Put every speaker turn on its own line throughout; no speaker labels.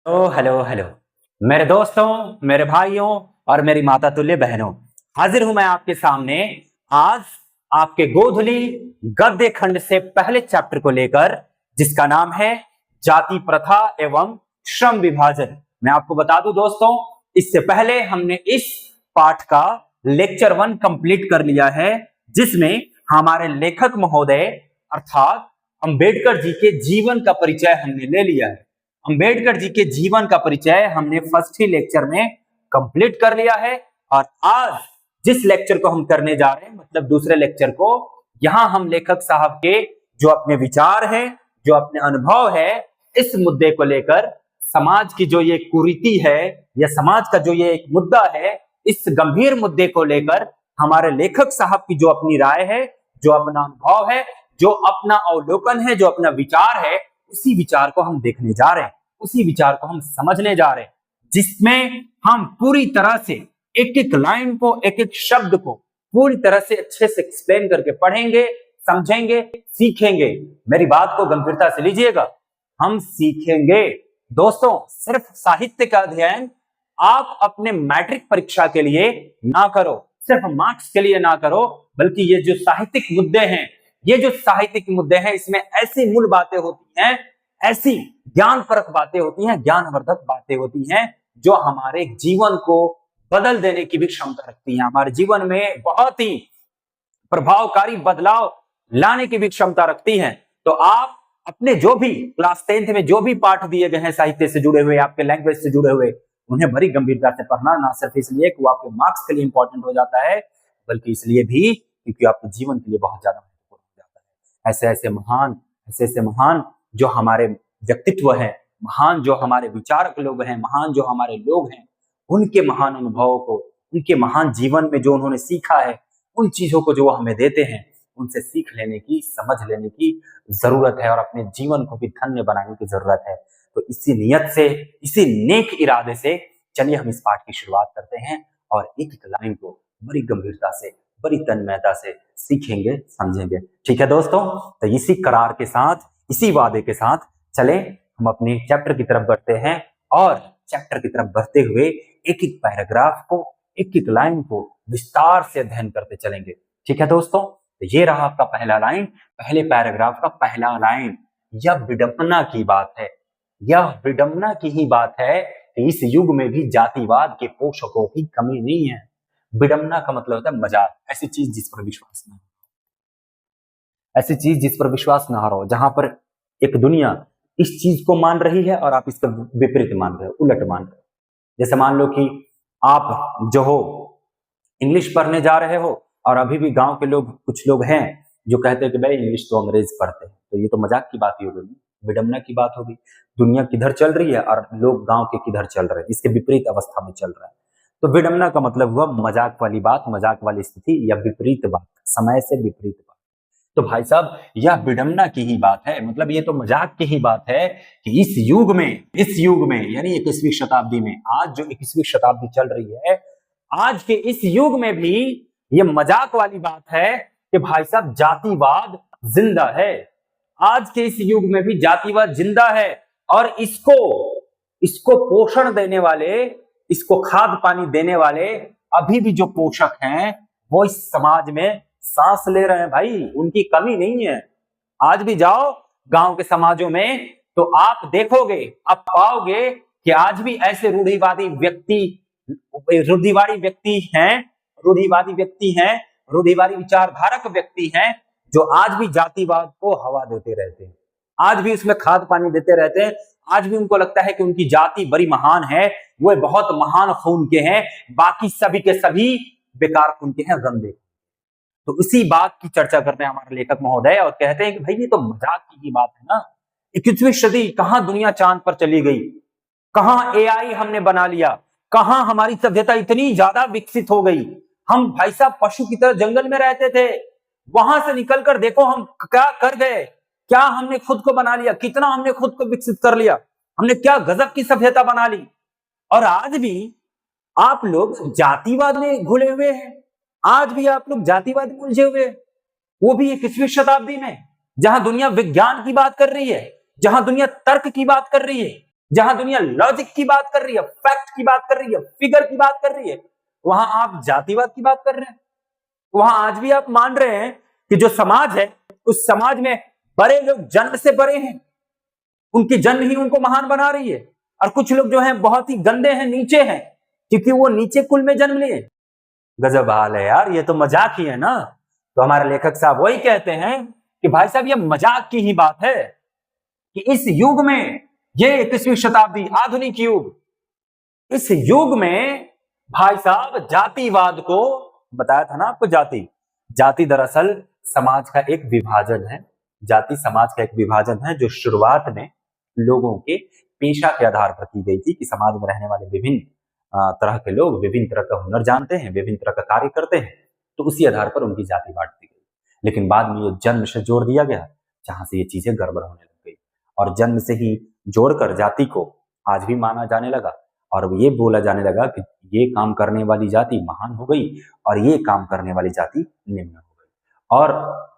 Hello hello मेरे दोस्तों, मेरे भाइयों और मेरी माता तुल्य बहनों, हाजिर हूं मैं आपके सामने आज आपके गोधुली गद्य खंड से पहले चैप्टर को लेकर, जिसका नाम है जाति प्रथा एवं श्रम विभाजन। मैं आपको बता दूं दोस्तों, इससे पहले हमने इस पाठ का लेक्चर 1 कंप्लीट कर लिया है, जिसमें हमारे लेखक महोदय अर्थात अंबेडकर जी के जीवन का परिचय हमने ले लिया है। अंबेडकर जी के जीवन का परिचय हमने फर्स्ट ही लेक्चर में कंप्लीट कर लिया है और आज जिस लेक्चर को हम करने जा रहे हैं, मतलब दूसरे लेक्चर को, यहां हम लेखक साहब के जो अपने विचार हैं, जो अपने अनुभव है, इस मुद्दे को लेकर समाज की जो ये कुरीति है या समाज का जो ये एक मुद्दा है, इस गंभीर मुद्दे को लेकर हमारे लेखक साहब की जो अपनी राय है, जो अपना अनुभव है, जो अपना अवलोकन है, जो अपना विचार है, उसी विचार को हम देखने जा रहे हैं, उसी विचार को हम समझने जा रहे हैं, जिसमें हम पूरी तरह से एक एक लाइन को, एक एक शब्द को पूरी तरह से अच्छे से एक्सप्लेन करके पढ़ेंगे, समझेंगे, सीखेंगे। मेरी बात को गंभीरता से लीजिएगा, हम सीखेंगे दोस्तों। सिर्फ साहित्य का अध्ययन आप अपने मैट्रिक परीक्षा के लिए ना करो, सिर्फ मार्क्स के लिए ना करो, बल्कि ये जो साहित्यिक मुद्दे हैं, ये जो साहित्यिक मुद्दे हैं, इसमें ऐसी मूल बातें होती हैं, ऐसी ज्ञानपरक बातें होती हैं, ज्ञानवर्धक बातें होती हैं, जो हमारे जीवन को बदल देने की भी क्षमता रखती हैं, हमारे जीवन में बहुत ही प्रभावकारी बदलाव लाने की भी क्षमता रखती हैं। तो आप अपने जो भी क्लास 10th में जो भी पाठ दिए गए हैं साहित्य से जुड़े हुए, आपके लैंग्वेज से जुड़े हुए, उन्हें बड़ी गंभीरता से पढ़ना, ना सिर्फ इसलिए कि वो आपके मार्क्स के लिए इंपॉर्टेंट हो जाता है, बल्कि इसलिए भी क्योंकि आपके जीवन के लिए बहुत ज्यादा महत्वपूर्ण हो जाता है। ऐसे ऐसे महान जो हमारे व्यक्तित्व है, महान जो हमारे विचारक लोग हैं, महान जो हमारे लोग हैं, उनके महान अनुभवों को, उनके महान जीवन में जो उन्होंने सीखा है, उन चीजों को जो वो हमें देते हैं, उनसे सीख लेने की, समझ लेने की जरूरत है और अपने जीवन को भी धन्य बनाने की जरूरत है। तो इसी नियत से, इसी नेक इरादे से चलिए हम इस पाठ की शुरुआत करते हैं और एक एक लाइन को बड़ी गंभीरता से, बड़ी तन्मयता से सीखेंगे, समझेंगे। ठीक है दोस्तों, तो इसी करार के साथ, इसी वादे के साथ चले हम अपने चैप्टर की तरफ बढ़ते हैं और चैप्टर की तरफ बढ़ते हुए एक एक पैराग्राफ को, एक एक लाइन को विस्तार से अध्ययन करते चलेंगे। ठीक है दोस्तों, तो ये रहा आपका पहला लाइन, पहले पैराग्राफ का पहला लाइन। यह विडंबना की बात है, यह विडंबना की ही बात है कि इस युग में भी जातिवाद के पोषकों की कमी नहीं है। विडंबना का मतलब होता है मजाक, ऐसी चीज जिस पर विश्वास न, ऐसी चीज जिस पर विश्वास न हो, जहां पर एक दुनिया इस चीज को मान रही है और आप इसका विपरीत मान रहे हो, उलट मान रहे हो। जैसे मान लो कि आप जो हो इंग्लिश पढ़ने जा रहे हो और अभी भी गांव के लोग, कुछ लोग हैं जो कहते हैं कि भाई इंग्लिश तो अंग्रेज पढ़ते हैं, तो ये तो मजाक की बात ही हो गई, विडंबना की बात होगी। दुनिया किधर चल रही है और लोग गांव के किधर चल रहे हैं, इसके विपरीत अवस्था में चल रहा है। तो विडंबना का मतलब हुआ मजाक वाली बात, मजाक वाली स्थिति या विपरीत बात, समय से विपरीत बात। तो भाई साहब, यह विडंबना की ही बात है, मतलब ये तो मजाक की ही बात है कि इस युग में यानी 21वीं शताब्दी में, आज जो 21वीं शताब्दी चल रही है, आज के इस युग में भी ये मजाक वाली बात है कि भाई साहब जातिवाद जिंदा है। आज के इस युग में भी जातिवाद जिंदा है और इसको पोषण देने वाले, इसको खाद पानी देने वाले अभी भी जो पोषक हैं, वो इस समाज में सांस ले रहे हैं भाई, उनकी कमी नहीं है। आज भी जाओ गांव के समाजों में तो आप देखोगे, आप पाओगे कि आज भी ऐसे रूढ़िवादी व्यक्ति हैं, रूढ़िवादी विचारधारक व्यक्ति हैं, जो आज भी जातिवाद को हवा देते रहते हैं, आज भी उसमें खाद पानी देते रहते हैं। आज भी उनको लगता है कि उनकी जाति बड़ी महान है, वो बहुत महान खून के हैं, बाकी सभी के सभी बेकार खून के हैं, गंदे। तो इसी बात की चर्चा करते हैं हमारे लेखक महोदय और कहते हैं कि भाई ये तो मजाक की ही बात है ना। 21वीं सदी, कहां दुनिया चांद पर चली गई, कहां एआई हमने बना लिया, कहां हमारी सभ्यता इतनी ज्यादा विकसित हो गई। हम भाई साहब पशु की तरह जंगल में रहते थे, वहां से निकलकर देखो हम क्या कर गए, क्या हमने खुद को बना लिया, कितना हमने खुद को विकसित कर लिया, हमने क्या गजब की सभ्यता बना ली। और आज भी आप लोग जातिवाद में घुले हुए हैं, आज भी आप लोग जातिवाद में उलझे हुए हैं, वो भी 21वीं शताब्दी में, जहां दुनिया विज्ञान की बात कर रही है, जहां दुनिया तर्क की बात कर रही है, जहां दुनिया लॉजिक की बात कर रही है, फैक्ट की बात कर रही है, फिगर की बात कर रही है, वहां आप जातिवाद की बात कर रहे हैं। वहां आज भी आप मान रहे हैं कि जो समाज है उस समाज में बड़े लोग जन्म से बड़े हैं, उनकी जन्म ही उनको महान बना रही है, और कुछ लोग जो हैं बहुत ही गंदे हैं, नीचे हैं, क्योंकि वो नीचे कुल में जन्म लिए। गजब हाल है यार, ये तो मजाक ही है ना। तो हमारे लेखक साहब वही कहते हैं कि भाई साहब ये मजाक की ही बात है कि इस युग में, ये 21वीं शताब्दी आधुनिक युग, इस युग में भाई साहब जातिवाद को, बताया था ना आपको, जाति दरअसल समाज का एक विभाजन है। जाति समाज का एक विभाजन है जो शुरुआत में लोगों के पेशा के आधार पर की गई थी कि समाज में रहने वाले विभिन्न तरह के लोग विभिन्न तरह का हुनर जानते हैं, विभिन्न तरह का कार्य करते हैं, तो उसी आधार पर उनकी जाति बांट दी गई। लेकिन बाद में ये जन्म से जोड़ दिया गया, जहां से ये चीजें गड़बड़ होने लग गई, और जन्म से ही जोड़कर जाति को आज भी माना जाने लगा, और ये बोला जाने लगा कि ये काम करने वाली जाति महान हो गई और ये काम करने वाली जाति निम्न हो गई। और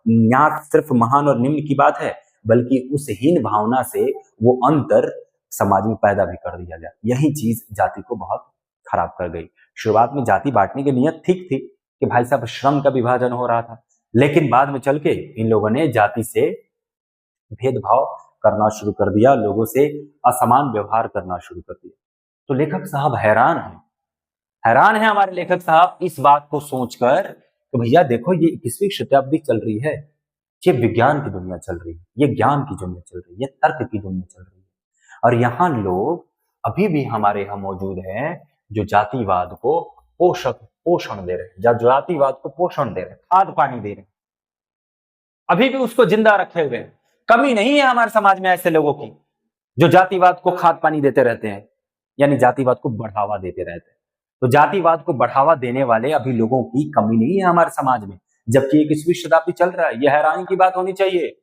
ना सिर्फ महान और निम्न की बात है, बल्कि उस हीन भावना से वो अंतर समाज में पैदा भी कर दिया गया। यही चीज जाति को बहुत खराब कर गई। शुरुआत में जाति बांटने की नीयत ठीक थी कि भाई साहब श्रम का विभाजन हो रहा था, लेकिन बाद में चल के इन लोगों ने जाति से भेदभाव करना शुरू कर दिया, लोगों से असमान व्यवहार करना शुरू कर दिया। तो लेखक साहब हैरान है हमारे लेखक साहब इस बात को सोचकर कि भैया देखो ये 21वीं शताब्दी चल रही है, ये विज्ञान की दुनिया चल रही है, ये ज्ञान की दुनिया चल रही है, ये तर्क की दुनिया चल रही है, और यहाँ लोग अभी भी हमारे यहाँ मौजूद हैं जो जातिवाद को पोषण दे रहे हैं, जातिवाद को पोषण दे रहे हैं, खाद पानी दे रहे हैं, अभी भी उसको जिंदा रखे हुए हैं। कमी नहीं है हमारे समाज में ऐसे लोगों की जो जातिवाद को खाद पानी देते रहते हैं, यानी जातिवाद को बढ़ावा देते रहते हैं। तो जातिवाद को बढ़ावा देने वाले अभी लोगों की कमी नहीं है हमारे समाज में, जबकि 21वीं शताब्दी चल रहा है। यह हैरानी की बात होनी चाहिए।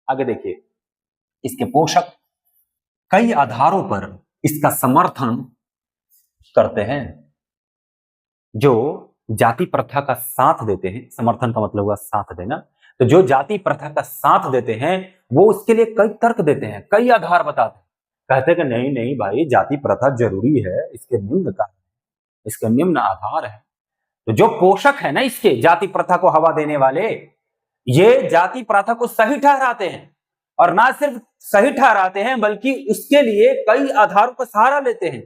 आगे देखिए, इसके पोषक कई आधारों पर इसका समर्थन करते हैं। जो जाति प्रथा का साथ देते हैं, समर्थन का मतलब हुआ साथ देना, तो जो जाति प्रथा का साथ देते हैं वो उसके लिए कई तर्क देते हैं, कई आधार बताते हैं, कहते हैं कि नहीं भाई जाति प्रथा जरूरी है, इसके निम्न कारण, इसके निम्न आधार है। तो जो पोषक है ना इसके जाति प्रथा को हवा देने वाले, ये जाति प्रथा को सही ठहराते हैं, और ना सिर्फ सही ठहराते हैं बल्कि उसके लिए कई आधारों का सहारा लेते हैं,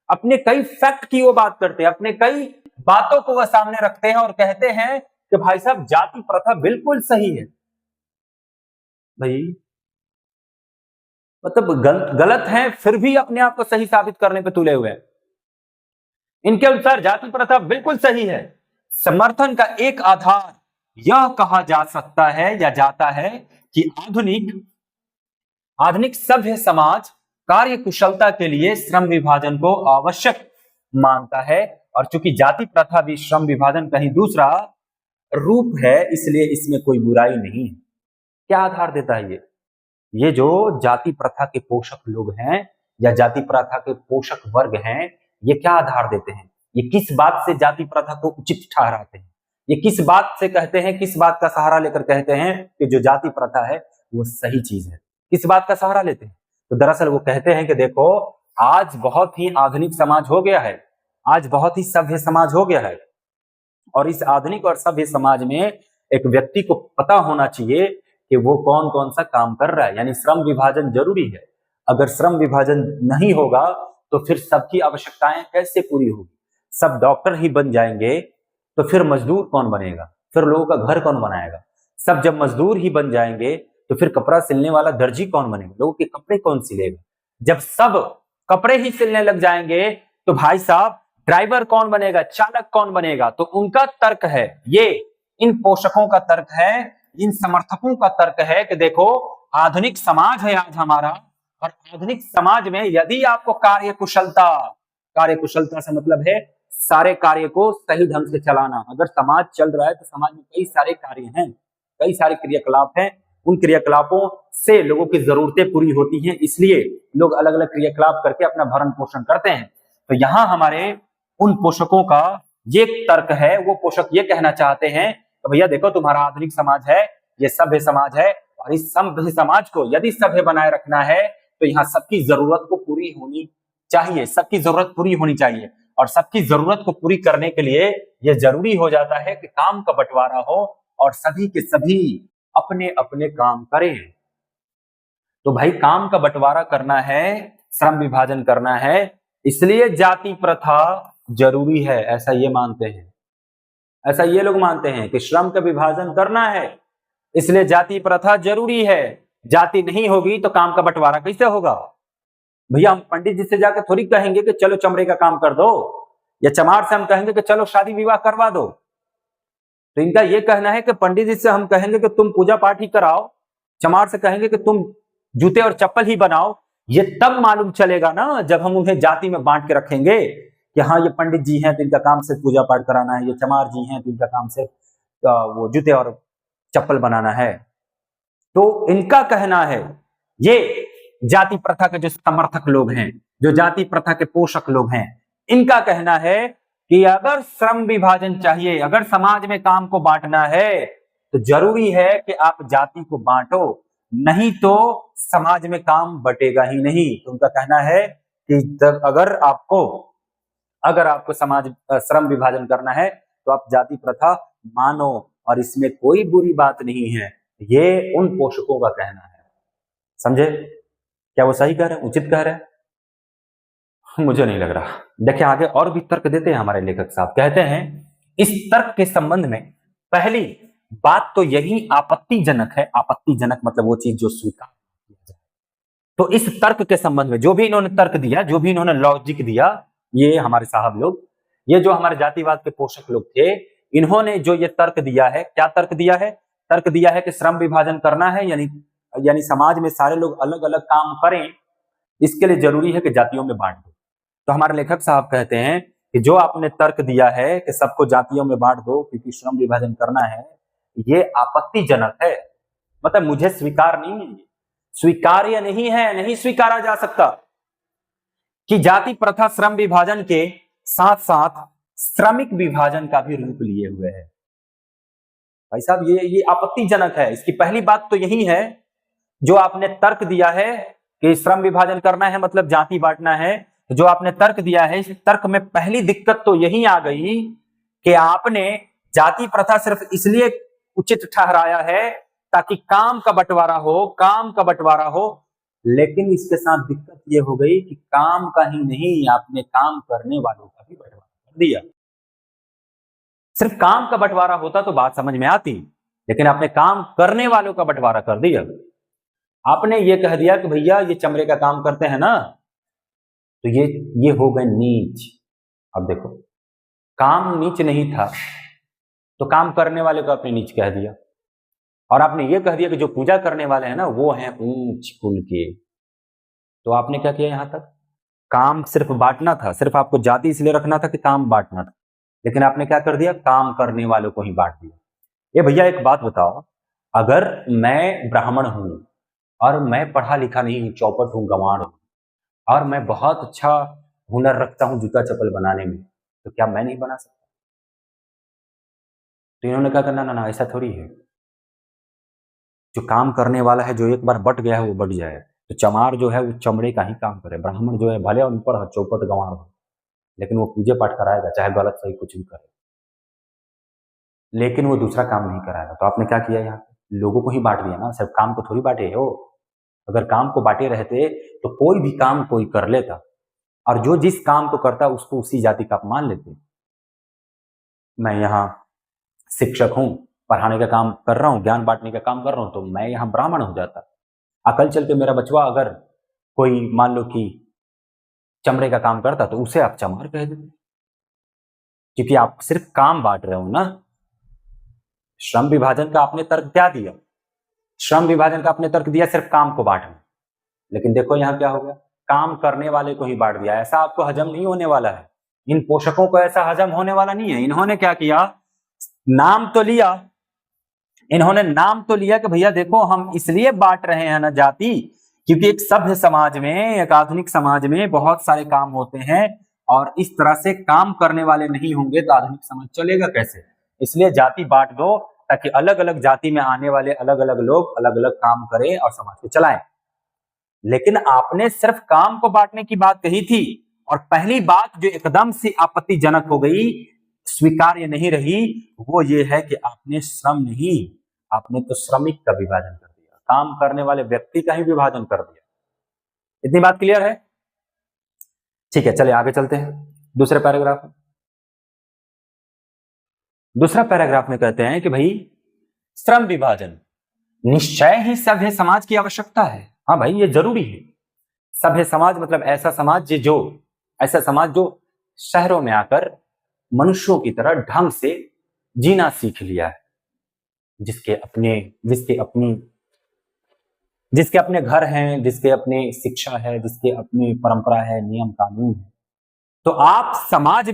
अपने कई फैक्ट की वो बात करते हैं, अपने कई बातों को वह सामने रखते हैं और कहते हैं कि भाई साहब जाति प्रथा बिल्कुल सही है। भाई मतलब गलत है, फिर भी अपने आप को सही साबित करने पे तुले हुए हैं। इनके अनुसार जाति प्रथा बिल्कुल सही है। समर्थन का एक आधार यह कहा जा सकता है या जाता है कि आधुनिक सभ्य समाज कार्य कुशलता के लिए श्रम विभाजन को आवश्यक मानता है, और चूंकि जाति प्रथा भी श्रम विभाजन का ही दूसरा रूप है, इसलिए इसमें कोई बुराई नहीं है। क्या आधार देता है ये जो जाति प्रथा के पोषक लोग हैं या जाति प्रथा के पोषक वर्ग हैं, ये क्या आधार देते हैं, ये किस बात से जाति प्रथा को उचित ठहराते हैं, ये किस बात से कहते हैं, किस बात का सहारा लेकर कहते हैं कि जो जाति प्रथा है वो सही चीज है, किस बात का सहारा लेते हैं? तो दरअसल वो कहते हैं कि देखो आज बहुत ही आधुनिक समाज हो गया है, आज बहुत ही सभ्य समाज हो गया है, और इस आधुनिक और सभ्य समाज में एक व्यक्ति को पता होना चाहिए कि वो कौन कौन सा काम कर रहा है, यानी श्रम विभाजन जरूरी है। अगर श्रम विभाजन नहीं होगा तो फिर सबकी आवश्यकताएं कैसे पूरी होगी? सब डॉक्टर ही बन जाएंगे तो फिर मजदूर कौन बनेगा, फिर लोगों का घर कौन बनाएगा? सब जब मजदूर ही बन जाएंगे तो फिर कपड़ा सिलने वाला दर्जी कौन बनेगा, लोगों के कपड़े कौन सिलेगा? जब सब कपड़े ही सिलने लग जाएंगे तो भाई साहब ड्राइवर कौन बनेगा, चालक कौन बनेगा? तो उनका तर्क है, ये इन पोषकों का तर्क है, इन समर्थकों का तर्क है कि देखो आधुनिक समाज है आज हमारा, और आधुनिक समाज में यदि आपको कार्य कुशलता से मतलब है सारे कार्य को सही ढंग से चलाना। अगर समाज चल रहा है तो समाज में कई सारे कार्य हैं, कई सारे क्रियाकलाप हैं, उन क्रियाकलापों से लोगों की जरूरतें पूरी होती हैं, इसलिए लोग अलग अलग क्रियाकलाप करके अपना भरण पोषण करते हैं। तो यहाँ हमारे उन पोषकों का ये तर्क है, वो पोषक ये कहना चाहते हैं तो भैया देखो तुम्हारा आधुनिक समाज है, ये सभ्य समाज है, और इस सभ्य समाज को यदि सभ्य बनाए रखना है तो यहाँ सबकी जरूरत को पूरी होनी चाहिए, सबकी जरूरत पूरी होनी चाहिए। और सबकी जरूरत को पूरी करने के लिए यह जरूरी हो जाता है कि काम का बंटवारा हो और सभी के सभी अपने अपने काम करें। तो भाई काम का बंटवारा करना है, श्रम विभाजन करना है, इसलिए जाति प्रथा जरूरी है, ऐसा ये मानते हैं, ऐसा ये लोग मानते हैं कि श्रम का विभाजन करना है इसलिए जाति प्रथा जरूरी है। जाति नहीं होगी तो काम का बंटवारा कैसे होगा? भैया हम पंडित जी से जाकर थोड़ी कहेंगे कि चलो चमड़े का काम कर दो, या चमार से हम कहेंगे कि चलो शादी विवाह करवा दो। तो इनका ये कहना है कि पंडित जी से हम कहेंगे कि तुम पूजा पाठ ही कराओ, चमार से कहेंगे कि तुम जूते और चप्पल ही बनाओ। ये तब मालूम चलेगा ना जब हम उन्हें जाति में बांट के रखेंगे कि हाँ ये पंडित जी हैं तो इनका काम से पूजा पाठ कराना है, ये चमार जी हैं तो इनका काम से वो जूते और चप्पल बनाना है। तो इनका कहना है, ये जाति प्रथा के जो समर्थक लोग हैं, जो जाति प्रथा के पोषक लोग हैं, इनका कहना है कि अगर श्रम विभाजन चाहिए, अगर समाज में काम को बांटना है तो जरूरी है कि आप जाति को बांटो, नहीं तो समाज में काम बटेगा ही नहीं। तो उनका कहना है कि अगर आपको समाज श्रम विभाजन करना है तो आप जाति प्रथा मानो, और इसमें कोई बुरी बात नहीं है। ये उन पोषकों का कहना है, समझे? क्या वो सही कह रहे हैं, उचित कह रहे हैं? मुझे नहीं लग रहा। देखिए आगे और भी तर्क देते हैं हमारे लेखक साहब। कहते हैं इस तर्क के संबंध में पहली बात तो यही आपत्तिजनक है, आपत्तिजनक मतलब वो चीज जो स्वीकार किया जाए। तो इस तर्क के संबंध में जो भी इन्होंने तर्क दिया, जो भी इन्होंने लॉजिक दिया, ये हमारे साहब लोग, ये जो हमारे जातिवाद के पोषक लोग थे, इन्होंने जो ये तर्क दिया है, क्या तर्क दिया है? तर्क दिया है कि श्रम विभाजन करना है, यानी समाज में सारे लोग अलग अलग काम करें, इसके लिए जरूरी है कि जातियों में बांट दो। तो हमारे लेखक साहब कहते हैं कि जो आपने तर्क दिया है कि सबको जातियों में बांट दो क्योंकि श्रम विभाजन करना है, ये आपत्तिजनक है, मतलब मुझे स्वीकार नहीं है, स्वीकार्य नहीं है, नहीं स्वीकारा जा सकता कि जाति प्रथा श्रम विभाजन के साथ साथ श्रमिक विभाजन का भी रूप लिए हुए है। भाई साहब ये आपत्तिजनक है। इसकी पहली बात तो यही है, जो आपने तर्क दिया है कि श्रम विभाजन करना है मतलब जाति बांटना है, जो आपने तर्क दिया है, इस तर्क में पहली दिक्कत तो यही आ गई कि आपने जाति प्रथा सिर्फ इसलिए उचित ठहराया है ताकि काम का बंटवारा हो, काम का बंटवारा हो, लेकिन इसके साथ दिक्कत ये हो गई कि काम का ही नहीं, आपने काम करने वालों का भी बंटवारा कर दिया। सिर्फ काम का बंटवारा होता तो बात समझ में आती, लेकिन आपने काम करने वालों का बंटवारा कर दिया। आपने ये कह दिया कि भैया ये चमड़े का काम करते हैं ना, तो ये हो गए नीच। अब देखो, काम नीच नहीं था तो काम करने वाले को आपने नीच कह दिया, और आपने ये कह दिया कि जो पूजा करने वाले हैं ना वो हैं ऊंच कुल के। तो आपने क्या किया? यहां तक काम सिर्फ बांटना था, सिर्फ आपको जाति इसलिए रखना था कि काम बांटना था, लेकिन आपने क्या कर दिया? काम करने वालों को ही बांट दिया। ये भैया एक बात बताओ, अगर मैं ब्राह्मण हूं और मैं पढ़ा लिखा नहीं हूं, चौपट हूं, गंवार हूं, और मैं बहुत अच्छा हुनर रखता हूं जूता चप्पल बनाने में, तो क्या मैं नहीं बना सकता? तो इन्होंने कहा ना ना ना, ऐसा थोड़ी है। जो काम करने वाला है, जो एक बार बट गया है वो बट जाए। तो चमार जो है वो चमड़े का ही काम करे, ब्राह्मण जो है भले अनपढ़ चौपट गंवार हो, लेकिन वो पूजा पाठ कराएगा, चाहे गलत सही कुछ भी करे, लेकिन वो दूसरा काम नहीं कराएगा। तो आपने क्या किया? यहाँ लोगों को ही बांट दिया ना, सिर्फ काम को थोड़ी बांटे हो। अगर काम को बांटे रहते तो कोई भी काम कोई कर लेता, और जो जिस काम को करता उसको उसी जाति का आप मान लेते। मैं यहाँ शिक्षक हूं, पढ़ाने का काम कर रहा हूं, ज्ञान बांटने का काम कर रहा हूं, तो मैं यहाँ ब्राह्मण हो जाता। कल चल के मेरा बचवा अगर कोई मान लो कि चमड़े का काम करता तो उसे आप चमार कह देते, क्योंकि आप सिर्फ काम बांट रहे हो ना। श्रम विभाजन का आपने तर्क क्या दिया? श्रम विभाजन का आपने तर्क दिया सिर्फ काम को बांटना, लेकिन देखो यहां क्या हो गया? काम करने वाले को ही बांट दिया। ऐसा आपको हजम नहीं होने वाला है, इन पोषकों को ऐसा हजम होने वाला नहीं है। इन्होंने क्या किया? नाम तो लिया, इन्होंने नाम तो लिया कि भैया देखो हम इसलिए बांट रहे हैं ना जाति, क्योंकि एक सभ्य समाज में, एक आधुनिक समाज में बहुत सारे काम होते हैं, और इस तरह से काम करने वाले नहीं होंगे तो आधुनिक समाज चलेगा कैसे? इसलिए जाति बांट दो ताकि अलग अलग जाति में आने वाले अलग अलग लोग अलग अलग काम करें और समाज को चलाएं। लेकिन आपने सिर्फ काम को बांटने की बात कही थी, और पहली बात जो एकदम से आपत्तिजनक हो गई, स्वीकार्य नहीं रही, वो ये है कि आपने श्रम नहीं, आपने तो श्रमिक का विभाजन कर दिया, काम करने वाले व्यक्ति का ही विभाजन कर दिया। इतनी बात क्लियर है? ठीक है, चलिए आगे चलते हैं दूसरे पैराग्राफ में। दूसरा पैराग्राफ में कहते हैं कि भाई श्रम विभाजन निश्चय ही सभ्य समाज की आवश्यकता है। हाँ भाई, ये जरूरी है। सभ्य समाज मतलब ऐसा समाज जो शहरों में आकर मनुष्यों की तरह ढंग से जीना सीख लिया है, जिसके अपने घर हैं, जिसके अपने शिक्षा है, जिसके अपनी परंपरा है, नियम कानून है। तो आप समाज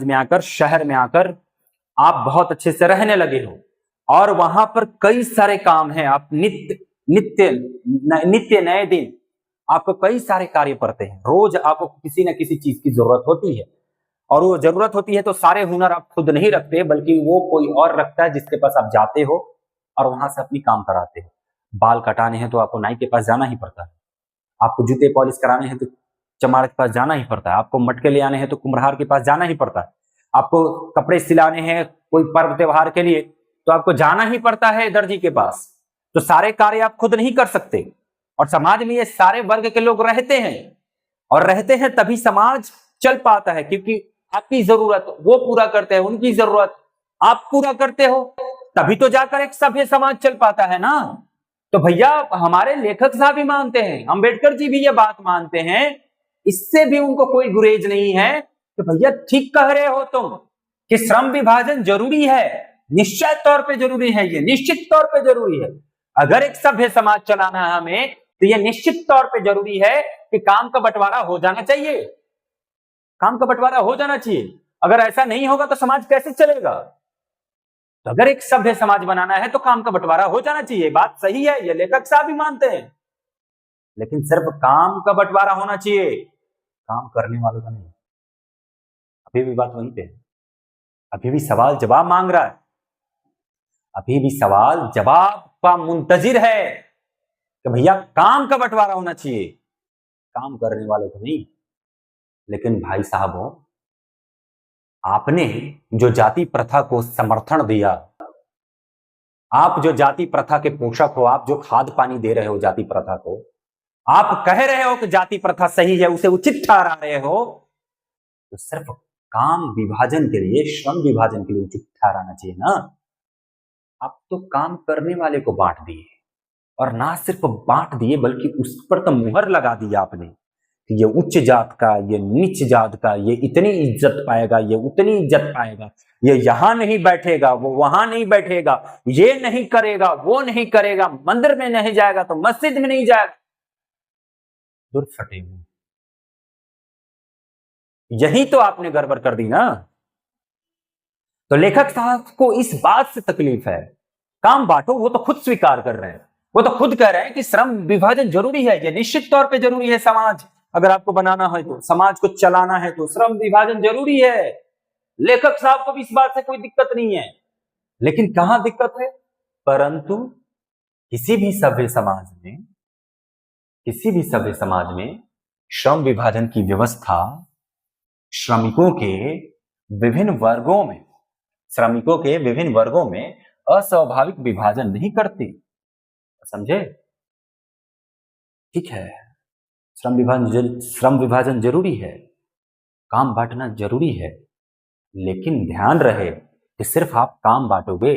में आकर शहर में आकर आप बहुत अच्छे से रहने लगे हो, और वहां पर कई सारे काम हैं। आप नित्य नए दिन आपको कई सारे कार्य पड़ते हैं। रोज आपको किसी न किसी चीज की जरूरत होती है, और वो जरूरत होती है तो सारे हुनर आप खुद नहीं रखते, बल्कि वो कोई और रखता है, जिसके पास आप जाते हो और वहां से अपनी काम कराते हो। बाल कटाने हैं तो आपको नाई के पास जाना ही पड़ता है, आपको जूते पॉलिश कराने हैं तो चमार के पास जाना ही पड़ता है, आपको मटके ले आने हैं तो कुम्हार के पास जाना ही पड़ता है, आपको कपड़े सिलाने हैं कोई पर्व त्योहार के लिए तो आपको जाना ही पड़ता है दर्जी के पास। तो सारे कार्य आप खुद नहीं कर सकते, और समाज में ये सारे वर्ग के लोग रहते हैं तभी समाज चल पाता है, क्योंकि आपकी जरूरत वो पूरा करते हैं, उनकी जरूरत आप पूरा करते हो, तभी तो जाकर एक सभ्य समाज चल पाता है ना। तो भैया हमारे लेखक साहब भी मानते हैं, अंबेडकर जी भी ये बात मानते हैं, इससे भी उनको कोई गुरेज नहीं है कि भैया ठीक कह रहे हो तुम कि श्रम विभाजन जरूरी है, निश्चित तौर पे जरूरी है, ये निश्चित तौर पे जरूरी है। अगर एक सभ्य समाज चलाना है हमें तो ये निश्चित तौर पे जरूरी है कि काम का बंटवारा हो जाना चाहिए, काम का बंटवारा हो जाना चाहिए। अगर ऐसा नहीं होगा तो समाज कैसे चलेगा? तो अगर एक सभ्य समाज बनाना है तो काम का बंटवारा हो जाना चाहिए, बात सही है, ये लेखक साहब भी मानते हैं। लेकिन सिर्फ काम का बंटवारा होना चाहिए, काम करने वालों का नहीं। अभी भी बात वहीं पे है, अभी भी सवाल जवाब मांग रहा है, अभी भी सवाल जवाब का मुंतजिर है कि भैया काम का बंटवारा होना चाहिए, काम करने वालों को नहीं। लेकिन भाई साहबों, आपने जो जाति प्रथा को समर्थन दिया, आप जो जाति प्रथा के पोषक हो, आप जो खाद पानी दे रहे हो जाति प्रथा को, आप कह रहे हो कि जाति प्रथा सही है, उसे उचित ठहरा रहे हो, तो सिर्फ काम विभाजन के लिए, श्रम विभाजन के लिए उचित ठहराना चाहिए ना। आप तो काम करने वाले को बांट दिए, और ना सिर्फ बांट दिए बल्कि उस पर तो मुहर लगा दी आपने कि ये उच्च जात का, ये नीच जात का, ये इतनी इज्जत पाएगा, ये उतनी इज्जत पाएगा, ये यहां नहीं बैठेगा, वो वहां नहीं बैठेगा, ये नहीं करेगा, वो नहीं करेगा, मंदिर में नहीं जाएगा तो मस्जिद में नहीं जाएगा। दूर फटे हुए, यही तो आपने गड़बड़ कर दी ना। तो लेखक साहब को इस बात से तकलीफ है, काम बांटो, वो तो खुद स्वीकार कर रहे हैं, वो तो खुद कह रहे हैं कि श्रम विभाजन जरूरी है, ये निश्चित तौर पे जरूरी है। समाज अगर आपको बनाना है तो, समाज को चलाना है तो श्रम विभाजन जरूरी है। लेखक साहब को भी इस बात से कोई दिक्कत नहीं है, लेकिन कहां दिक्कत है? परंतु किसी भी सभ्य समाज में श्रम विभाजन की व्यवस्था श्रमिकों के विभिन्न वर्गों में अस्वाभाविक विभाजन नहीं करती, समझे? ठीक है, श्रम विभाजन जरूरी है, काम बांटना जरूरी है, लेकिन ध्यान रहे कि सिर्फ आप काम बांटोगे,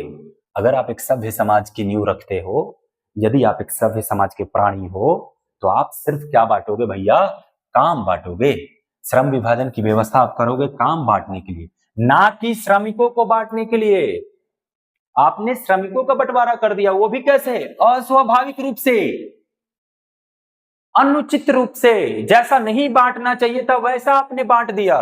अगर आप एक सभ्य समाज की नींव रखते हो, यदि आप एक सभ्य समाज के प्राणी हो, तो आप सिर्फ क्या बांटोगे भैया? काम बांटोगे। श्रम विभाजन की व्यवस्था आप करोगे काम बांटने के लिए, ना कि श्रमिकों को बांटने के लिए। आपने श्रमिकों का बंटवारा कर दिया, वो भी कैसे? अस्वाभाविक रूप से, अनुचित रूप से, जैसा नहीं बांटना चाहिए था वैसा आपने बांट दिया।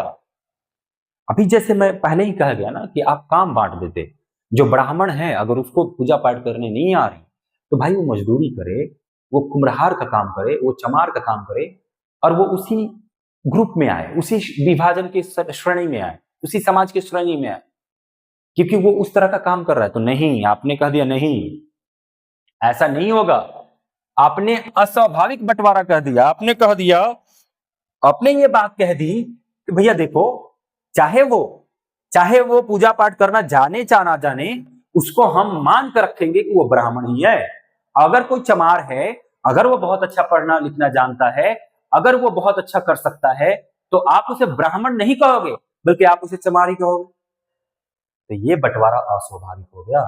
अभी जैसे मैं पहले ही कह गया ना कि आप काम बांट देते, जो ब्राह्मण है अगर उसको पूजा पाठ करने नहीं आ रही तो भाई वो मजदूरी करे, वो कुम्हार का काम करे, वो चमार का काम करे, और वो उसी ग्रुप में आए, उसी विभाजन की श्रेणी में आए, उसी समाज की श्रेणी में आए, क्योंकि वो उस तरह का काम कर रहा है। तो नहीं, आपने कह दिया नहीं, ऐसा नहीं होगा। आपने अस्वाभाविक बंटवारा कह दिया, आपने कह दिया, आपने ये बात कह दी कि भैया देखो, चाहे वो पूजा पाठ करना जाने चाहे ना जाने, उसको हम मान कर रखेंगे कि वो ब्राह्मण ही है। अगर कोई चमार है, अगर वो बहुत अच्छा पढ़ना लिखना जानता है, अगर वो बहुत अच्छा कर सकता है, तो आप उसे ब्राह्मण नहीं कहोगे, बल्कि आप उसे चमार ही कहोगे। तो ये बंटवारा अस्वाभाविक हो गया,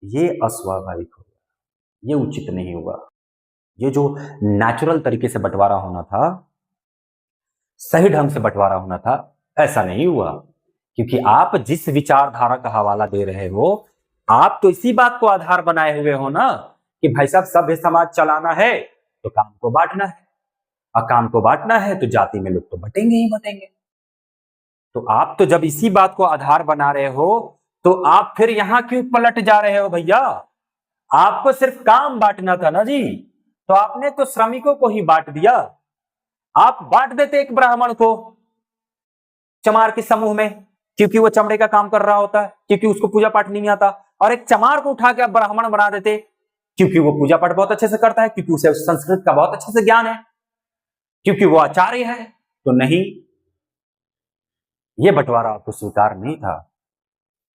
ये अस्वाभाविक हो गया, ये उचित नहीं हुआ। ये जो नेचुरल तरीके से बंटवारा होना था, सही ढंग से बंटवारा होना था, ऐसा नहीं हुआ। क्योंकि आप जिस विचारधारा का हवाला दे रहे हो, आप तो इसी बात को आधार बनाए हुए हो ना कि भाई साहब सभ्य समाज चलाना है तो काम को बांटना है, और काम को बांटना है तो जाति में लोग तो बटेंगे ही बटेंगे। तो आप तो जब इसी बात को आधार बना रहे हो, तो आप फिर यहां क्यों पलट जा रहे हो भैया? आपको सिर्फ काम बांटना था ना जी, तो आपने तो श्रमिकों को ही बांट दिया। आप बांट देते एक ब्राह्मण को चमार के समूह में, क्योंकि वो चमड़े का काम कर रहा होता है, क्योंकि उसको पूजा पाठ नहीं आता, और एक चमार को उठा के आप ब्राह्मण बना देते क्योंकि वो पूजा पाठ बहुत अच्छे से करता है, क्योंकि उसे संस्कृत का बहुत अच्छे से ज्ञान है, क्योंकि वो आचार्य है। तो नहीं, ये बंटवारा आपको स्वीकार नहीं था।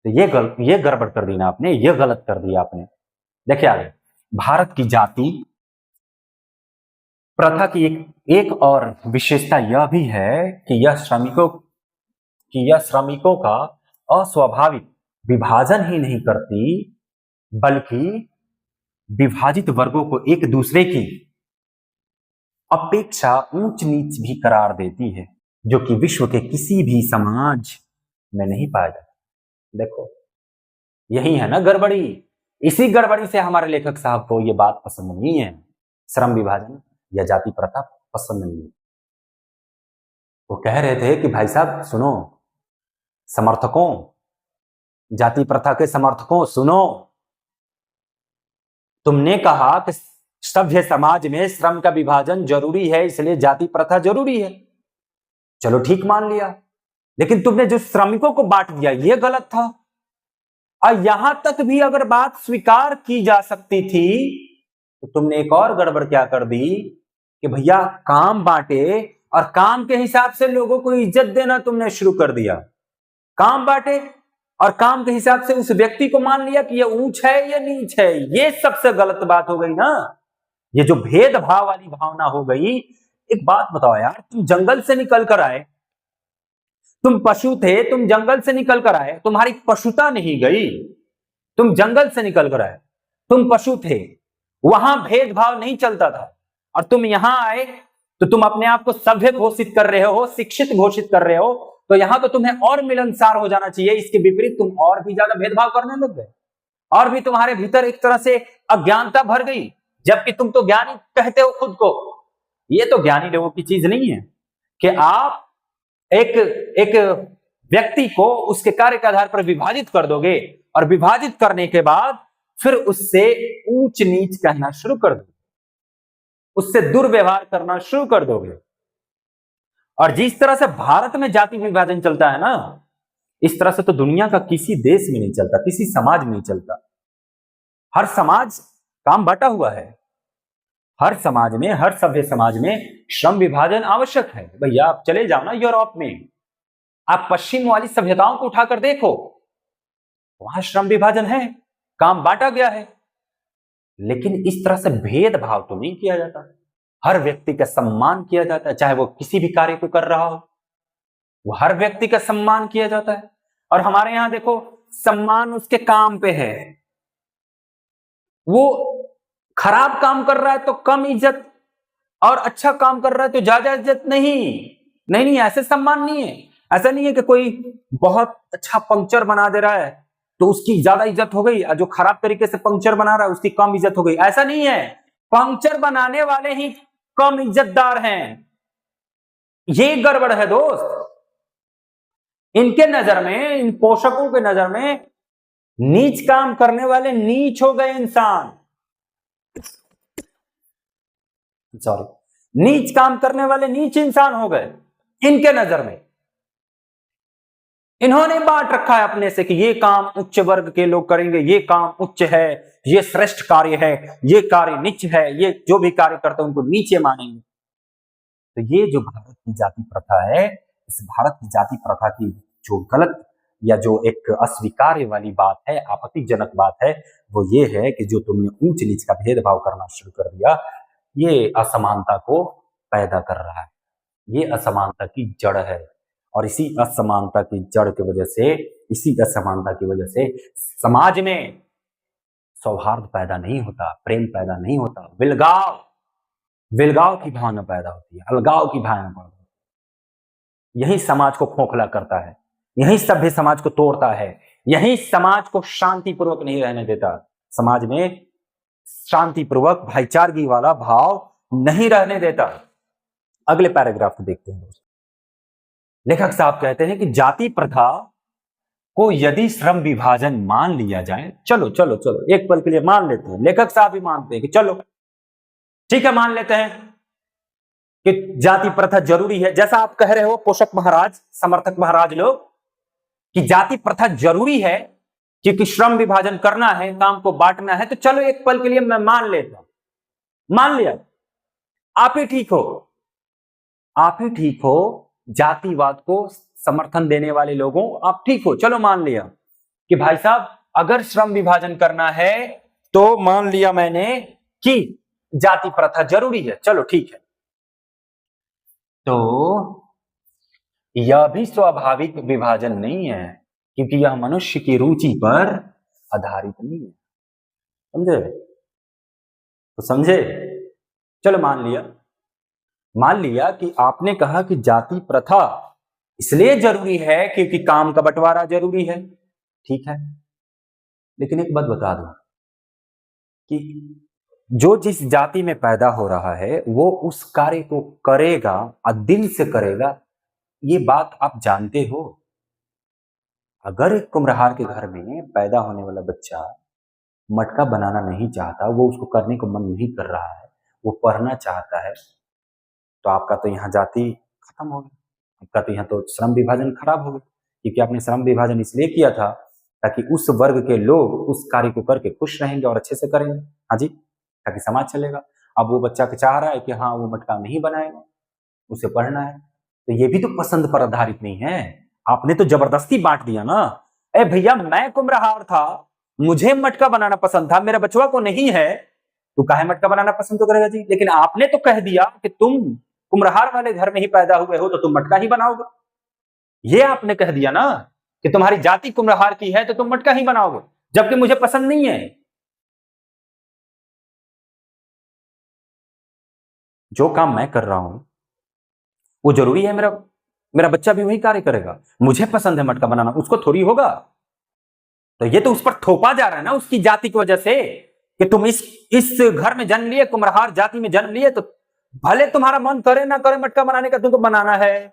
तो ये गड़बड़ कर दी ना आपने, ये गलत कर दिया आपने। देखिए आगे, भारत की जाति प्रथा की एक और विशेषता यह भी है कि यह श्रमिकों का अस्वाभाविक विभाजन ही नहीं करती, बल्कि विभाजित वर्गों को एक दूसरे की अपेक्षा ऊंच नीच भी करार देती है, जो कि विश्व के किसी भी समाज में नहीं पाया जाता। देखो, यही है ना गड़बड़ी। इसी गड़बड़ी से हमारे लेखक साहब को यह बात पसंद नहीं है, श्रम विभाजन या जाति प्रथा पसंद नहीं है। वो कह रहे थे कि भाई साहब सुनो, समर्थकों, जाति प्रथा के समर्थकों सुनो, तुमने कहा कि सभ्य समाज में श्रम का विभाजन जरूरी है, इसलिए जाति प्रथा जरूरी है। चलो ठीक मान लिया, लेकिन तुमने जो श्रमिकों को बांट दिया यह गलत था। और यहां तक भी अगर बात स्वीकार की जा सकती थी, तो तुमने एक और गड़बड़ क्या कर दी कि भैया काम बांटे और काम के हिसाब से लोगों को इज्जत देना तुमने शुरू कर दिया। काम बांटे और काम के हिसाब से उस व्यक्ति को मान लिया कि ये ऊंच है या नीच है। ये सबसे गलत बात हो गई ना, ये जो भेदभाव वाली भावना हो गई। एक बात बताओ यार, तुम जंगल से निकल कर आए, तुम पशु थे, तुम जंगल से निकल कर आए, तुम्हारी पशुता नहीं गई, तुम जंगल से निकल कर आए, तुम पशु थे, वहां भेदभाव नहीं चलता था, और तुम यहां आए तो तुम अपने आप को सभ्य घोषित कर रहे हो, शिक्षित घोषित कर रहे हो, तो यहां तो तुम्हें और मिलनसार हो जाना चाहिए। इसके विपरीत तुम और भी ज्यादा भेदभाव करने लग गए, और भी तुम्हारे भीतर एक तरह से अज्ञानता भर गई, जबकि तुम तो ज्ञानी कहते हो खुद को। ये तो ज्ञानी लोगों की चीज नहीं है कि आप एक व्यक्ति को उसके कार्य के आधार पर विभाजित कर दोगे, और विभाजित करने के बाद फिर उससे ऊंच नीच कहना शुरू कर दोगे, उससे दुर्व्यवहार करना शुरू कर दोगे। और जिस तरह से भारत में जाति विभाजन चलता है ना, इस तरह से तो दुनिया का किसी देश में नहीं चलता, किसी समाज में नहीं चलता। हर समाज काम बांटा हुआ है, हर समाज में, हर सभ्य समाज में श्रम विभाजन आवश्यक है। भैया आप चले जाओ ना यूरोप में, आप पश्चिम वाली सभ्यताओं को उठाकर देखो, वहां श्रम विभाजन है, काम बांटा गया है, लेकिन इस तरह से भेदभाव तो नहीं किया जाता। हर व्यक्ति का सम्मान किया जाता है, चाहे वो किसी भी कार्य को कर रहा हो, वो हर व्यक्ति का सम्मान किया जाता है। और हमारे यहां देखो, सम्मान उसके काम पे है, वो खराब काम कर रहा है तो कम इज्जत, और अच्छा काम कर रहा है तो ज्यादा इज्जत। नहीं, ऐसे सम्मान नहीं है। ऐसा नहीं है कि कोई बहुत अच्छा पंक्चर बना दे रहा है तो उसकी ज्यादा इज्जत हो गई, और जो खराब तरीके से पंक्चर बना रहा है उसकी कम इज्जत हो गई। ऐसा नहीं है, पंक्चर बनाने वाले ही कम इज्जतदार हैं। ये गड़बड़ है दोस्त। इनके नजर में, इन पोषकों के नजर में नीच काम करने वाले नीच हो गए इंसान, नीच काम करने वाले नीच इंसान हो गए इनके नजर में। इन्होंने बांट रखा है अपने से कि ये काम उच्च वर्ग के लोग करेंगे, ये काम उच्च है, ये श्रेष्ठ कार्य है, ये कार्य नीच है, ये जो भी कार्य करते हैं उनको नीचे मानेंगे। तो ये जो भारत की जाति प्रथा है, इस भारत की जाति प्रथा की जो गलत या जो एक अस्वीकार्य वाली बात है, आपत्तिजनक बात है, वो ये है कि जो तुमने ऊंच नीच का भेदभाव करना शुरू कर दिया, ये असमानता को पैदा कर रहा है, ये असमानता की जड़ है। और इसी असमानता की जड़ की वजह से, इसी असमानता की वजह से समाज में सौहार्द पैदा नहीं होता, प्रेम पैदा नहीं होता, विलगाव की भावना पैदा होती है, अलगाव की भावना पैदा होती है। यही समाज को खोखला करता है, यही सभ्य समाज को तोड़ता है, यही समाज को शांतिपूर्वक नहीं रहने देता। समाज में शांतिपूर्वक भाईचारगी वाला भाव नहीं रहने देता। अगले पैराग्राफ को देखते हैं दोस्तों। लेखक साहब कहते हैं कि जाति प्रथा को यदि श्रम विभाजन मान लिया जाए, चलो चलो चलो एक पल के लिए मान लेते हैं, लेखक साहब भी मानते हैं कि चलो ठीक है, मान लेते हैं कि जाति प्रथा जरूरी है। जैसा आप कह रहे हो पोषक महाराज, समर्थक महाराज लोग, कि जाति प्रथा जरूरी है क्योंकि श्रम विभाजन करना है, काम को बांटना है, तो चलो एक पल के लिए मैं मान लेता हूं, मान लिया, आप ही ठीक हो, आप ही ठीक हो, जातिवाद को समर्थन देने वाले लोगों आप ठीक हो, चलो मान लिया कि भाई साहब अगर श्रम विभाजन करना है तो मान लिया मैंने कि जाति प्रथा जरूरी है, चलो ठीक है। तो यह भी स्वाभाविक विभाजन नहीं है क्योंकि यह मनुष्य की रुचि पर आधारित नहीं है। समझे? तो समझे? चलो मान लिया कि आपने कहा कि जाति प्रथा इसलिए जरूरी है क्योंकि काम का बंटवारा जरूरी है, ठीक है। लेकिन एक बात बता दो कि जो जिस जाति में पैदा हो रहा है वो उस कार्य को करेगा और दिल से करेगा, ये बात आप जानते हो। अगर एक कुम्हार के घर में पैदा होने वाला बच्चा मटका बनाना नहीं चाहता, वो उसको करने को मन नहीं कर रहा है, वो पढ़ना चाहता है, तो आपका तो यहाँ जाति खत्म हो गई, आपका तो यहाँ तो श्रम विभाजन खराब हो गया, क्योंकि आपने श्रम विभाजन इसलिए किया था ताकि उस वर्ग के लोग उस कार्य को करके खुश रहेंगे और अच्छे से करेंगे, हाँ जी, ताकि समाज चलेगा। अब वो बच्चा चाह रहा है कि हाँ वो मटका नहीं बनाएगा, उसे पढ़ना है, तो ये भी तो पसंद पर आधारित नहीं है, आपने तो जबरदस्ती बांट दिया ना। ए भैया मैं कुम्हार था, मुझे मटका बनाना पसंद था, मेरा बचवा को नहीं है, तू काहे मटका बनाना पसंद तो करेगा जी। लेकिन आपने तो कह दिया कि तुम कुम्हार वाले घर में ही पैदा हुए हो तो तुम मटका ही बनाओगे, ये आपने कह दिया ना कि तुम्हारी जाति कुम्हार की है तो तुम मटका ही बनाओगे, जबकि मुझे पसंद नहीं है। जो काम मैं कर रहा हूं वो जरूरी है, मेरा बच्चा भी वही कार्य करेगा, मुझे पसंद है मटका बनाना, उसको थोड़ी होगा। तो ये तो उस पर थोपा जा रहा है ना उसकी जाति की वजह से कि तुम इस घर में जन्म लिए, कुम्हार जाति में जन्म लिए, तो भले तुम्हारा मन करे ना करे मटका बनाने का, तुमको बनाना है,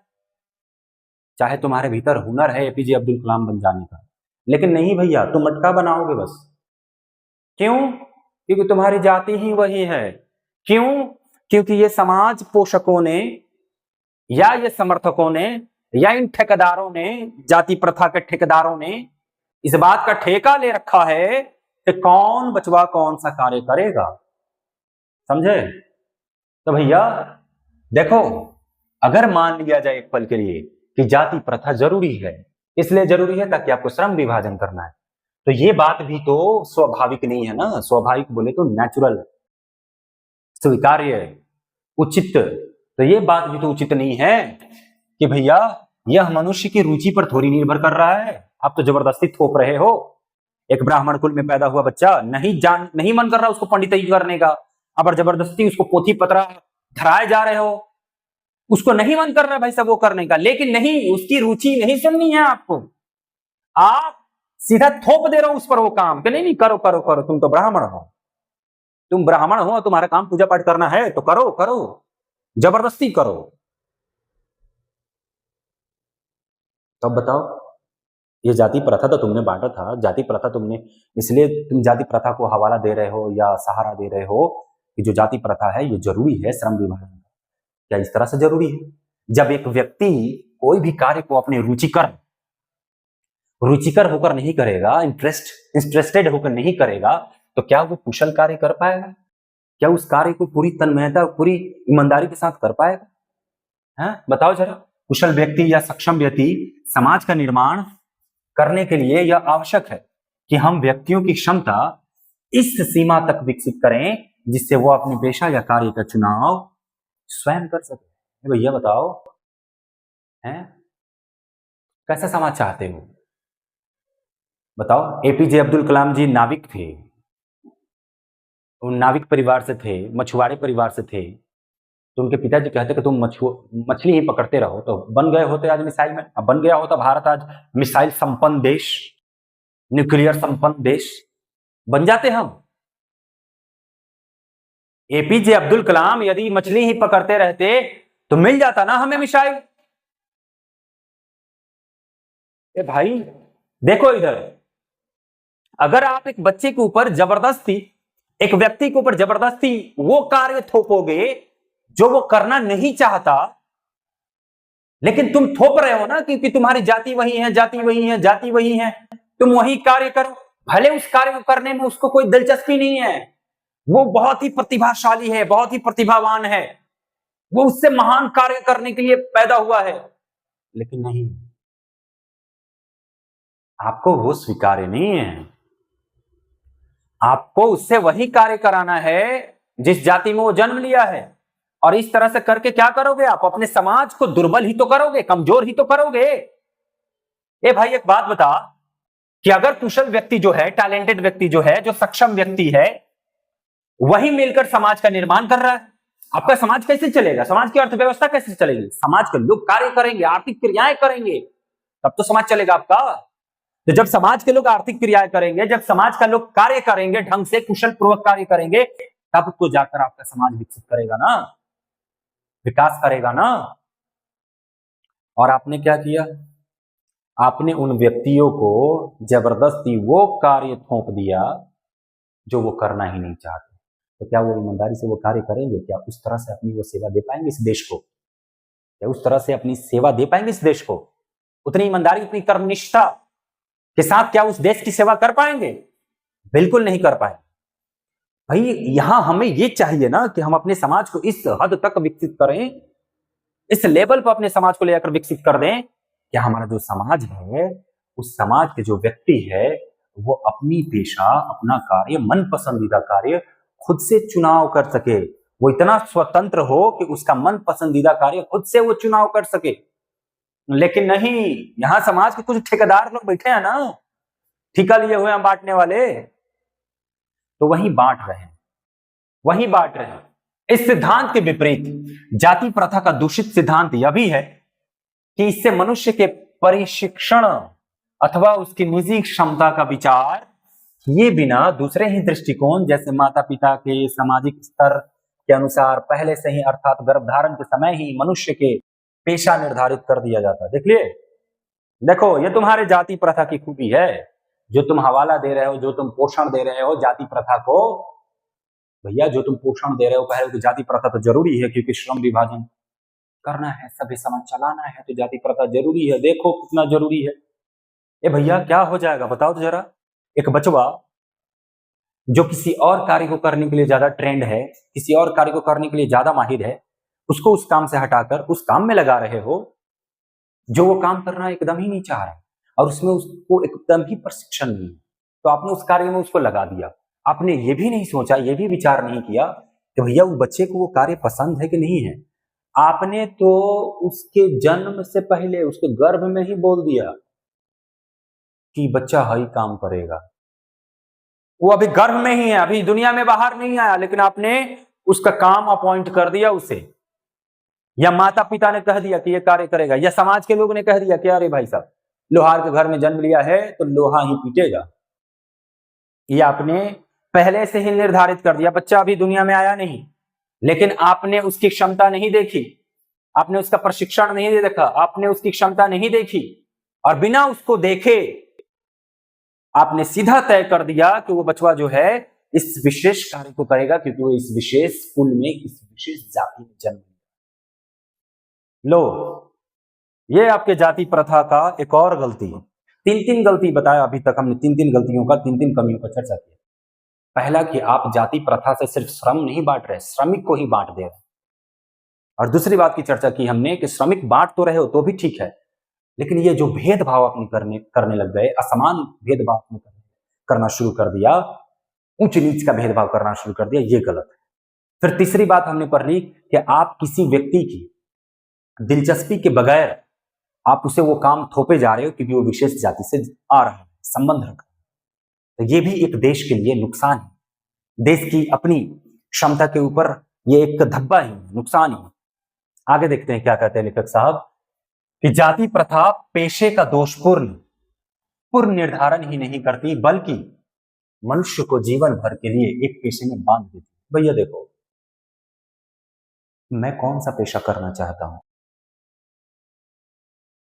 चाहे तुम्हारे भीतर हुनर है एपीजे अब्दुल कलाम बन जाने का, लेकिन नहीं भैया तुम मटका बनाओगे बस। क्यों? क्योंकि तुम्हारी जाति ही वही है। क्यों? क्योंकि ये समाज पोषकों ने या ये समर्थकों ने या इन ठेकेदारों ने, जाति प्रथा के ठेकेदारों ने इस बात का ठेका ले रखा है कि कौन बचवा कौन सा कार्य करेगा। समझे? तो भैया देखो, अगर मान लिया जाए एक पल के लिए कि जाति प्रथा जरूरी है, इसलिए जरूरी है ताकि आपको श्रम विभाजन करना है, तो ये बात भी तो स्वाभाविक नहीं है ना। स्वाभाविक बोले तो नेचुरल, स्वीकार्य, उचित, तो ये बात भी तो उचित नहीं है कि भैया यह मनुष्य की रुचि पर थोड़ी निर्भर कर रहा है, आप तो जबरदस्ती थोप रहे हो। एक ब्राह्मण कुल में पैदा हुआ बच्चा नहीं मन कर रहा उसको पंडिताई करने का, अब जबरदस्ती उसको पोथी पतरा धराए जा रहे हो, उसको नहीं मन कर रहा भाई सब वो करने का, लेकिन नहीं, उसकी रुचि नहीं सुननी है आपको, आप सीधा थोप दे रहे हो उस पर वो काम कि नहीं करो करो करो, तुम तो ब्राह्मण हो, तुम ब्राह्मण हो, तुम्हारा काम पूजा पाठ करना है तो करो करो, जबरदस्ती करो। तो अब बताओ, ये जाति प्रथा तो तुमने बांटा था, जाति प्रथा तुमने, इसलिए तुम जाति प्रथा को हवाला दे रहे हो या सहारा दे रहे हो कि जो जाति प्रथा है ये जरूरी है श्रम विभाजन। क्या इस तरह से जरूरी है? जब एक व्यक्ति कोई भी कार्य को अपने रुचिकर होकर नहीं करेगा, इंटरेस्टेड होकर नहीं करेगा, तो क्या वो कुशल कार्य कर पाएगा? क्या उस कार्य को पूरी तन्मयता, पूरी ईमानदारी के साथ कर पाएगा? है, बताओ जरा। कुशल व्यक्ति या सक्षम व्यक्ति समाज का निर्माण करने के लिए यह आवश्यक है कि हम व्यक्तियों की क्षमता इस सीमा तक विकसित करें जिससे वो अपने पेशा या कार्य का चुनाव स्वयं कर सके। भैया बताओ, हैं, कैसा समाज चाहते हो? बताओ। एपीजे अब्दुल कलाम जी नाविक थे, वो नाविक परिवार से थे, मछुआरे परिवार से थे। तो उनके पिताजी कहते कि तुम मछली ही पकड़ते रहो, तो बन गए होते आज मिसाइल मैन। अब बन गया होता भारत आज मिसाइल संपन्न देश, न्यूक्लियर संपन्न देश बन जाते हम। एपीजे अब्दुल कलाम यदि मछली ही पकड़ते रहते तो मिल जाता ना हमें मिसाइल। ए भाई देखो इधर, अगर आप एक बच्चे के ऊपर जबरदस्ती, एक व्यक्ति के ऊपर जबरदस्ती वो कार्य थोपोगे जो वो करना नहीं चाहता, लेकिन तुम थोप रहे हो ना, क्योंकि तुम्हारी जाति वही है, जाति वही है, जाति वही है, तुम वही कार्य करो। भले उस कार्य को करने में उसको कोई दिलचस्पी नहीं है, वो बहुत ही प्रतिभाशाली है, बहुत ही प्रतिभावान है, वो उससे महान कार्य करने के लिए पैदा हुआ है, लेकिन नहीं, आपको वो स्वीकार्य नहीं है। आपको उससे वही कार्य कराना है जिस जाति में वो जन्म लिया है। और इस तरह से करके क्या करोगे? आप अपने समाज को दुर्बल ही तो करोगे, कमजोर ही तो करोगे। ए भाई एक बात बता कि अगर कुशल व्यक्ति जो है, टैलेंटेड व्यक्ति जो है, जो सक्षम व्यक्ति है, वही मिलकर समाज का निर्माण कर रहा है, आपका समाज कैसे चलेगा? समाज की अर्थव्यवस्था कैसे चलेगी? समाज के लोग कार्य करेंगे, आर्थिक क्रियाएं करेंगे, तब तो समाज चलेगा आपका। तो जब समाज के लोग आर्थिक क्रियाएं करेंगे, जब समाज का लोग कार्य करेंगे, ढंग से कुशल पूर्वक कार्य करेंगे, तब तो जाकर आपका समाज विकसित करेगा ना, विकास करेगा ना। और आपने क्या किया? आपने उन व्यक्तियों को जबरदस्ती वो कार्य थोप दिया जो वो करना ही नहीं चाहते। तो क्या वो ईमानदारी से वो कार्य करेंगे? क्या उस तरह से अपनी वो सेवा दे पाएंगे इस देश को? क्या उस तरह से अपनी सेवा दे पाएंगे इस देश को? उतनी ईमानदारी, उतनी कर्मनिष्ठा के साथ क्या उस देश की सेवा कर पाएंगे? बिल्कुल नहीं कर पाएंगे। भाई यहां हमें ये चाहिए ना कि हम अपने समाज को इस हद तक विकसित करें, इस लेवल पर अपने समाज को लेकर विकसित कर दें कि हमारा जो समाज है, उस समाज के जो व्यक्ति है, वो अपनी पेशा, अपना कार्य, मन पसंदीदा कार्य खुद से चुनाव कर सके। वो इतना स्वतंत्र हो कि उसका मन पसंदीदा कार्य खुद से वो चुनाव कर सके। लेकिन नहीं, यहां समाज के कुछ ठेकेदार लोग बैठे हैं ना, ठेका लिए हुए हैं बांटने वाले, तो वही बांट रहे हैं, वही बांट रहे हैं। इस सिद्धांत के विपरीत जाति प्रथा का दूषित सिद्धांत यह भी है कि इससे मनुष्य के परिशिक्षण अथवा उसकी निजी क्षमता का विचार किए बिना दूसरे ही दृष्टिकोण, जैसे माता पिता के सामाजिक स्तर के अनुसार पहले से ही, अर्थात गर्भधारण के समय ही मनुष्य के पेशा निर्धारित कर दिया जाता है। देख लिए, देखो ये तुम्हारे जाति प्रथा की खूबी है, जो तुम हवाला दे रहे हो, जो तुम पोषण दे रहे हो जाति प्रथा को। भैया जो तुम पोषण दे रहे हो, पहले तो जाति प्रथा तो जरूरी है, क्योंकि श्रम विभाजन करना है, सभी समाज चलाना है, तो जाति प्रथा जरूरी है। देखो कितना जरूरी है। ए भैया क्या हो जाएगा बताओ तो जरा। एक बचवा जो किसी और कार्य को करने के लिए ज्यादा ट्रेंड है, किसी और कार्य को करने के लिए ज्यादा माहिर है, उसको उस काम से हटाकर उस काम में लगा रहे हो जो वो काम करना एकदम ही नहीं चाह रहा, और उसमें उसको एकदम ही प्रशिक्षण नहीं है, तो आपने उस कार्य में उसको लगा दिया। आपने ये भी नहीं सोचा, ये भी विचार नहीं किया कि भैया वो बच्चे को वो कार्य पसंद है कि नहीं है। आपने तो उसके जन्म से पहले उसके गर्भ में ही बोल दिया कि बच्चा हई काम करेगा। वो अभी गर्भ में ही है, अभी दुनिया में बाहर नहीं आया, लेकिन आपने उसका काम अपॉइंट कर दिया उसे, या माता पिता ने कह दिया कि ये कार्य करेगा, या समाज के लोग ने कह दिया कि अरे भाई साहब लोहार के घर में जन्म लिया है तो लोहा ही पीटेगा। ये आपने पहले से ही निर्धारित कर दिया। बच्चा अभी दुनिया में आया नहीं, लेकिन आपने उसकी क्षमता नहीं देखी, आपने उसका प्रशिक्षण नहीं देखा, आपने उसकी क्षमता नहीं देखी, और बिना उसको देखे आपने सीधा तय कर दिया कि वो बचवा जो है इस विशेष कार्य को करेगा, क्योंकि वो इस विशेष कुल में, इस विशेष जाति में जन्म लिया। लो, ये आपके जाति प्रथा का एक और गलती है। तीन गलती बताया अभी तक हमने, तीन गलतियों का, तीन कमियों का चर्चा किया। पहला कि आप जाति प्रथा से सिर्फ श्रम नहीं बांट रहे, श्रमिक को ही बांट दे रहे। और दूसरी बात की चर्चा की हमने कि श्रमिक बांट तो रहे हो तो भी ठीक है, लेकिन ये जो भेदभाव अपने करने लग गए, असमान भेदभाव अपने करना शुरू कर दिया, ऊंच नीच का भेदभाव करना शुरू कर दिया, ये गलत है। फिर तीसरी बात हमने पढ़ ली कि आप किसी व्यक्ति की दिलचस्पी के बगैर आप उसे वो काम थोपे जा रहे हो क्योंकि वो विशेष जाति से आ रहा है, संबंध रख रहा है। तो ये भी एक देश के लिए नुकसान है, देश की अपनी क्षमता के ऊपर ये एक धब्बा ही नुकसान ही। आगे देखते हैं क्या कहते हैं लेखक साहब कि जाति प्रथा पेशे का दोषपूर्ण पूर्ण निर्धारण ही नहीं करती बल्कि मनुष्य को जीवन भर के लिए एक पेशे में बांध देती। भैया देखो, मैं कौन सा पेशा करना चाहता हूं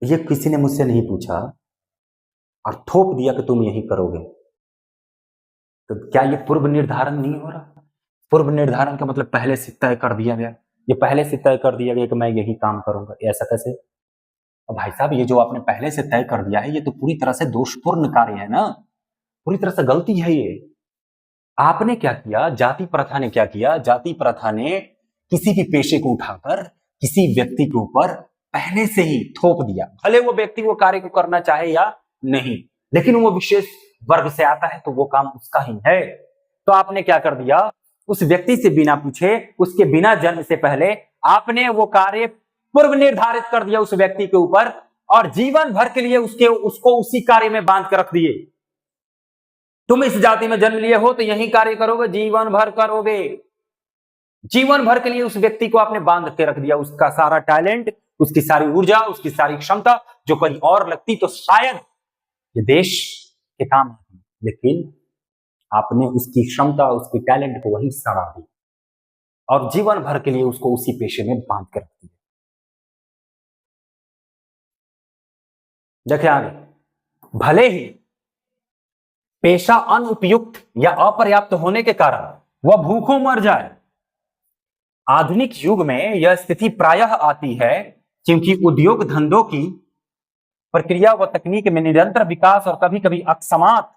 ये किसी ने मुझसे नहीं पूछा और थोप दिया कि तुम यही करोगे, तो क्या ये पूर्व निर्धारण नहीं हो रहा? पूर्व निर्धारण का मतलब पहले से तय कर दिया गया, ये पहले से तय कर दिया गया कि मैं यही काम करूंगा, ऐसा कैसे? अब भाई साहब, ये जो आपने पहले से तय कर दिया है ये तो पूरी तरह से दोषपूर्ण कार्य है ना, पूरी तरह से गलती है ये। आपने क्या किया, जाति प्रथा ने क्या किया? जाति प्रथा ने किसी भी पेशे को उठाकर किसी व्यक्ति के ऊपर पहले से ही थोप दिया, भले वो व्यक्ति वो कार्य को करना चाहे या नहीं, लेकिन वो विशेष वर्ग से आता है तो वो काम उसका ही है। तो आपने क्या कर दिया, उस व्यक्ति से बिना पूछे, उसके बिना जन्म से पहले आपने वो कार्य पूर्व निर्धारित कर दिया उस व्यक्ति के ऊपर और जीवन भर के लिए उसको उसी कार्य में बांध कर रख दिए। तुम इस जाति में जन्म लिए हो तो यही कार्य करोगे, जीवन भर करोगे। जीवन भर के लिए उस व्यक्ति को आपने बांध के रख दिया, उसका सारा टैलेंट, उसकी सारी ऊर्जा, उसकी सारी क्षमता जो कहीं और लगती तो शायद ये देश के काम आती, लेकिन आपने उसकी क्षमता, उसके टैलेंट को वहीं सड़ा दी और जीवन भर के लिए उसको उसी पेशे में बांध कर रख दिया। देखिए आगे, भले ही पेशा अनुपयुक्त या अपर्याप्त होने के कारण वह भूखों मर जाए, आधुनिक युग में यह स्थिति प्रायः आती है क्योंकि उद्योग धंधों की प्रक्रिया व तकनीक में निरंतर विकास और कभी कभी अकस्मात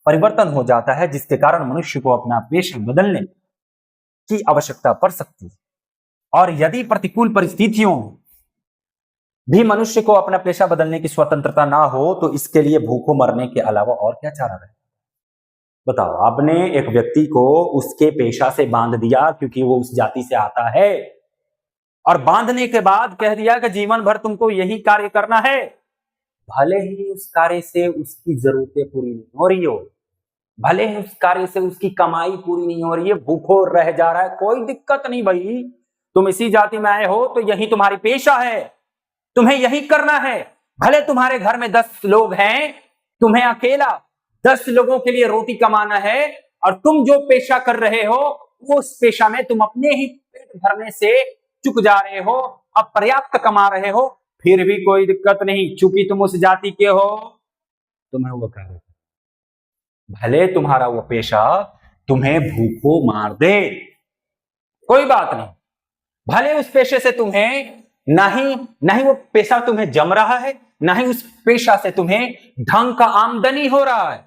परिवर्तन हो जाता है, जिसके कारण मनुष्य को अपना पेशा बदलने की आवश्यकता पड़ सकती है। और यदि प्रतिकूल परिस्थितियों भी मनुष्य को अपना पेशा बदलने की स्वतंत्रता ना हो तो इसके लिए भूखों मरने के अलावा और क्या चारा रहे? बताओ, आपने एक व्यक्ति को उसके पेशा से बांध दिया क्योंकि वो उस जाति से आता है और बांधने के बाद कह दिया कि जीवन भर तुमको यही कार्य करना है, भले ही उस कार्य से उसकी जरूरतें पूरी नहीं हो रही हो, भले ही उस कार्य से उसकी कमाई पूरी नहीं हो रही है, भूखो रह जा रहा है, कोई दिक्कत नहीं भाई, तुम इसी जाति में आए हो तो यही तुम्हारी पेशा है, तुम्हें यही करना है। भले तुम्हारे घर में 10 लोग हैं, तुम्हें अकेला 10 लोगों के लिए रोटी कमाना है और तुम जो पेशा कर रहे हो उस पेशा में तुम अपने ही पेट भरने से चुक जा रहे हो, अपर्याप्त कमा रहे हो, फिर भी कोई दिक्कत नहीं, चूंकि तुम उस जाति के हो, तुम्हें वो कार्य, भले तुम्हारा वो पेशा तुम्हें भूखों मार दे, कोई बात नहीं, भले उस पेशे से तुम्हें नहीं वो पेशा तुम्हें जम रहा है, ना ही उस पेशा से तुम्हें ढंग का आमदनी हो रहा है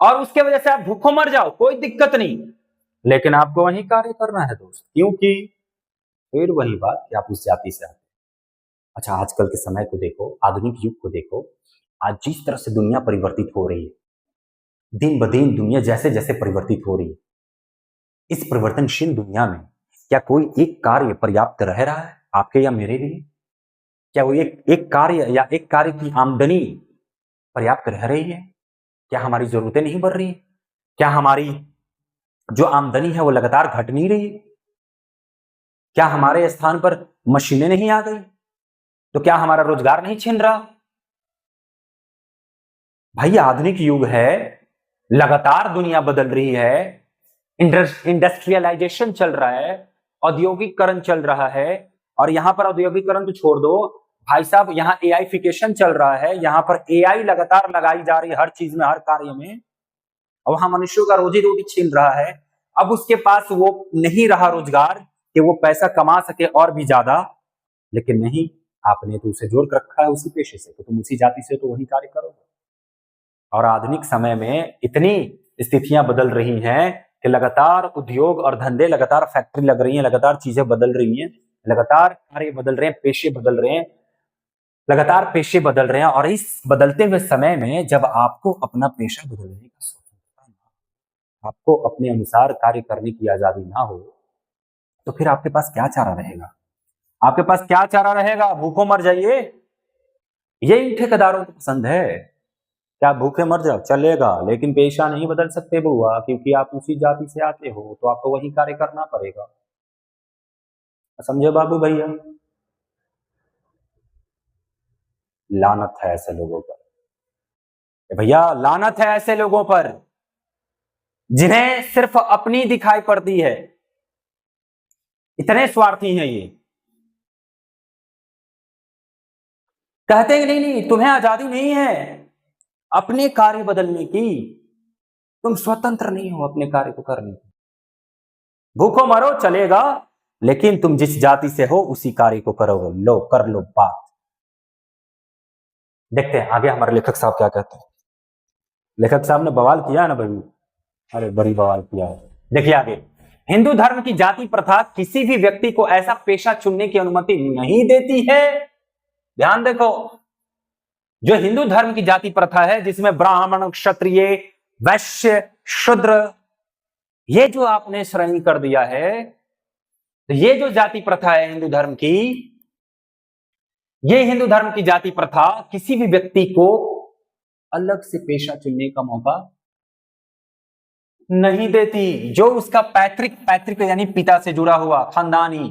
और उसके वजह से आप भूखों मर जाओ, कोई दिक्कत नहीं, लेकिन आपको वही कार्य करना है दोस्त, क्योंकि फिर वही बात कि आप उस जाति से आते। अच्छा, आजकल के समय को देखो, आधुनिक युग को देखो, आज जिस तरह से दुनिया परिवर्तित हो रही है, दिन ब दिन दुनिया जैसे जैसे परिवर्तित हो रही है, इस परिवर्तनशील दुनिया में क्या कोई एक कार्य पर्याप्त रह रहा है आपके या मेरे लिए? क्या वो एक कार्य या एक कार्य की आमदनी पर्याप्त रह रही है? क्या हमारी जरूरतें नहीं बढ़ रही? क्या हमारी जो आमदनी है वो लगातार घट नहीं रही? क्या हमारे स्थान पर मशीनें नहीं आ गई? तो क्या हमारा रोजगार नहीं छिन रहा? भाई, आधुनिक युग है, लगातार दुनिया बदल रही है, इंडस्ट्रियलाइजेशन चल रहा है, औद्योगिकरण चल रहा है, और यहां पर औद्योगिकरण तो छोड़ दो भाई साहब, यहां एआईफिकेशन चल रहा है, यहां पर एआई लगातार लगाई जा रही है हर चीज में, हर कार्य में, और वहां मनुष्यों का रोजी रोटी छीन रहा है। अब उसके पास वो नहीं रहा रोजगार कि वो पैसा कमा सके और भी ज्यादा, लेकिन नहीं, आपने तो उसे जोड़ कर रखा है उसी पेशे से, तो तुम उसी जाति से तो वही कार्य करोगे। और आधुनिक समय में इतनी स्थितियां बदल रही हैं कि लगातार उद्योग और धंधे, लगातार फैक्ट्री लग रही हैं, लगातार चीजें बदल रही हैं, लगातार कार्य बदल रहे हैं, पेशे बदल रहे हैं, लगातार पेशे बदल रहे हैं। और इस बदलते हुए समय में जब आपको अपना पेशा बदलने का स्वतंत्रता ना, आपको अपने अनुसार कार्य करने की आजादी ना हो, तो फिर आपके पास क्या चारा रहेगा? आपके पास क्या चारा रहेगा? भूखों मर जाइए, ये इन ठेकेदारों को पसंद है। क्या भूखे मर जाओ चलेगा, लेकिन पेशा नहीं बदल सकते बुआ, क्योंकि आप उसी जाति से आते हो, तो आपको वही कार्य करना पड़ेगा। समझे बाबू भैया? लानत है ऐसे लोगों पर भैया, लानत है ऐसे लोगों पर जिन्हें सिर्फ अपनी दिखाई पड़ती है। इतने स्वार्थी हैं ये। कहते हैं नहीं नहीं, तुम्हें आजादी नहीं है अपने कार्य बदलने की, तुम स्वतंत्र नहीं हो अपने कार्य को करने की। भूखो मरो चलेगा, लेकिन तुम जिस जाति से हो उसी कार्य को करोगे। लो कर लो बात। देखते हैं आगे हमारे लेखक साहब क्या कहते हैं। लेखक साहब ने बवाल किया ना भाई, अरे बड़ी बवाल किया है। देखिए आगे, हिंदू धर्म की जाति प्रथा किसी भी व्यक्ति को ऐसा पेशा चुनने की अनुमति नहीं देती है। ध्यान देखो, जो हिंदू धर्म की जाति प्रथा है, जिसमें ब्राह्मण, क्षत्रिय, वैश्य, शूद्र, ये जो आपने श्रेणी कर दिया है, तो ये जो जाति प्रथा है हिंदू धर्म की, ये हिंदू धर्म की जाति प्रथा किसी भी व्यक्ति को अलग से पेशा चुनने का मौका नहीं देती। जो उसका पैतृक यानी पिता से जुड़ा हुआ खानदानी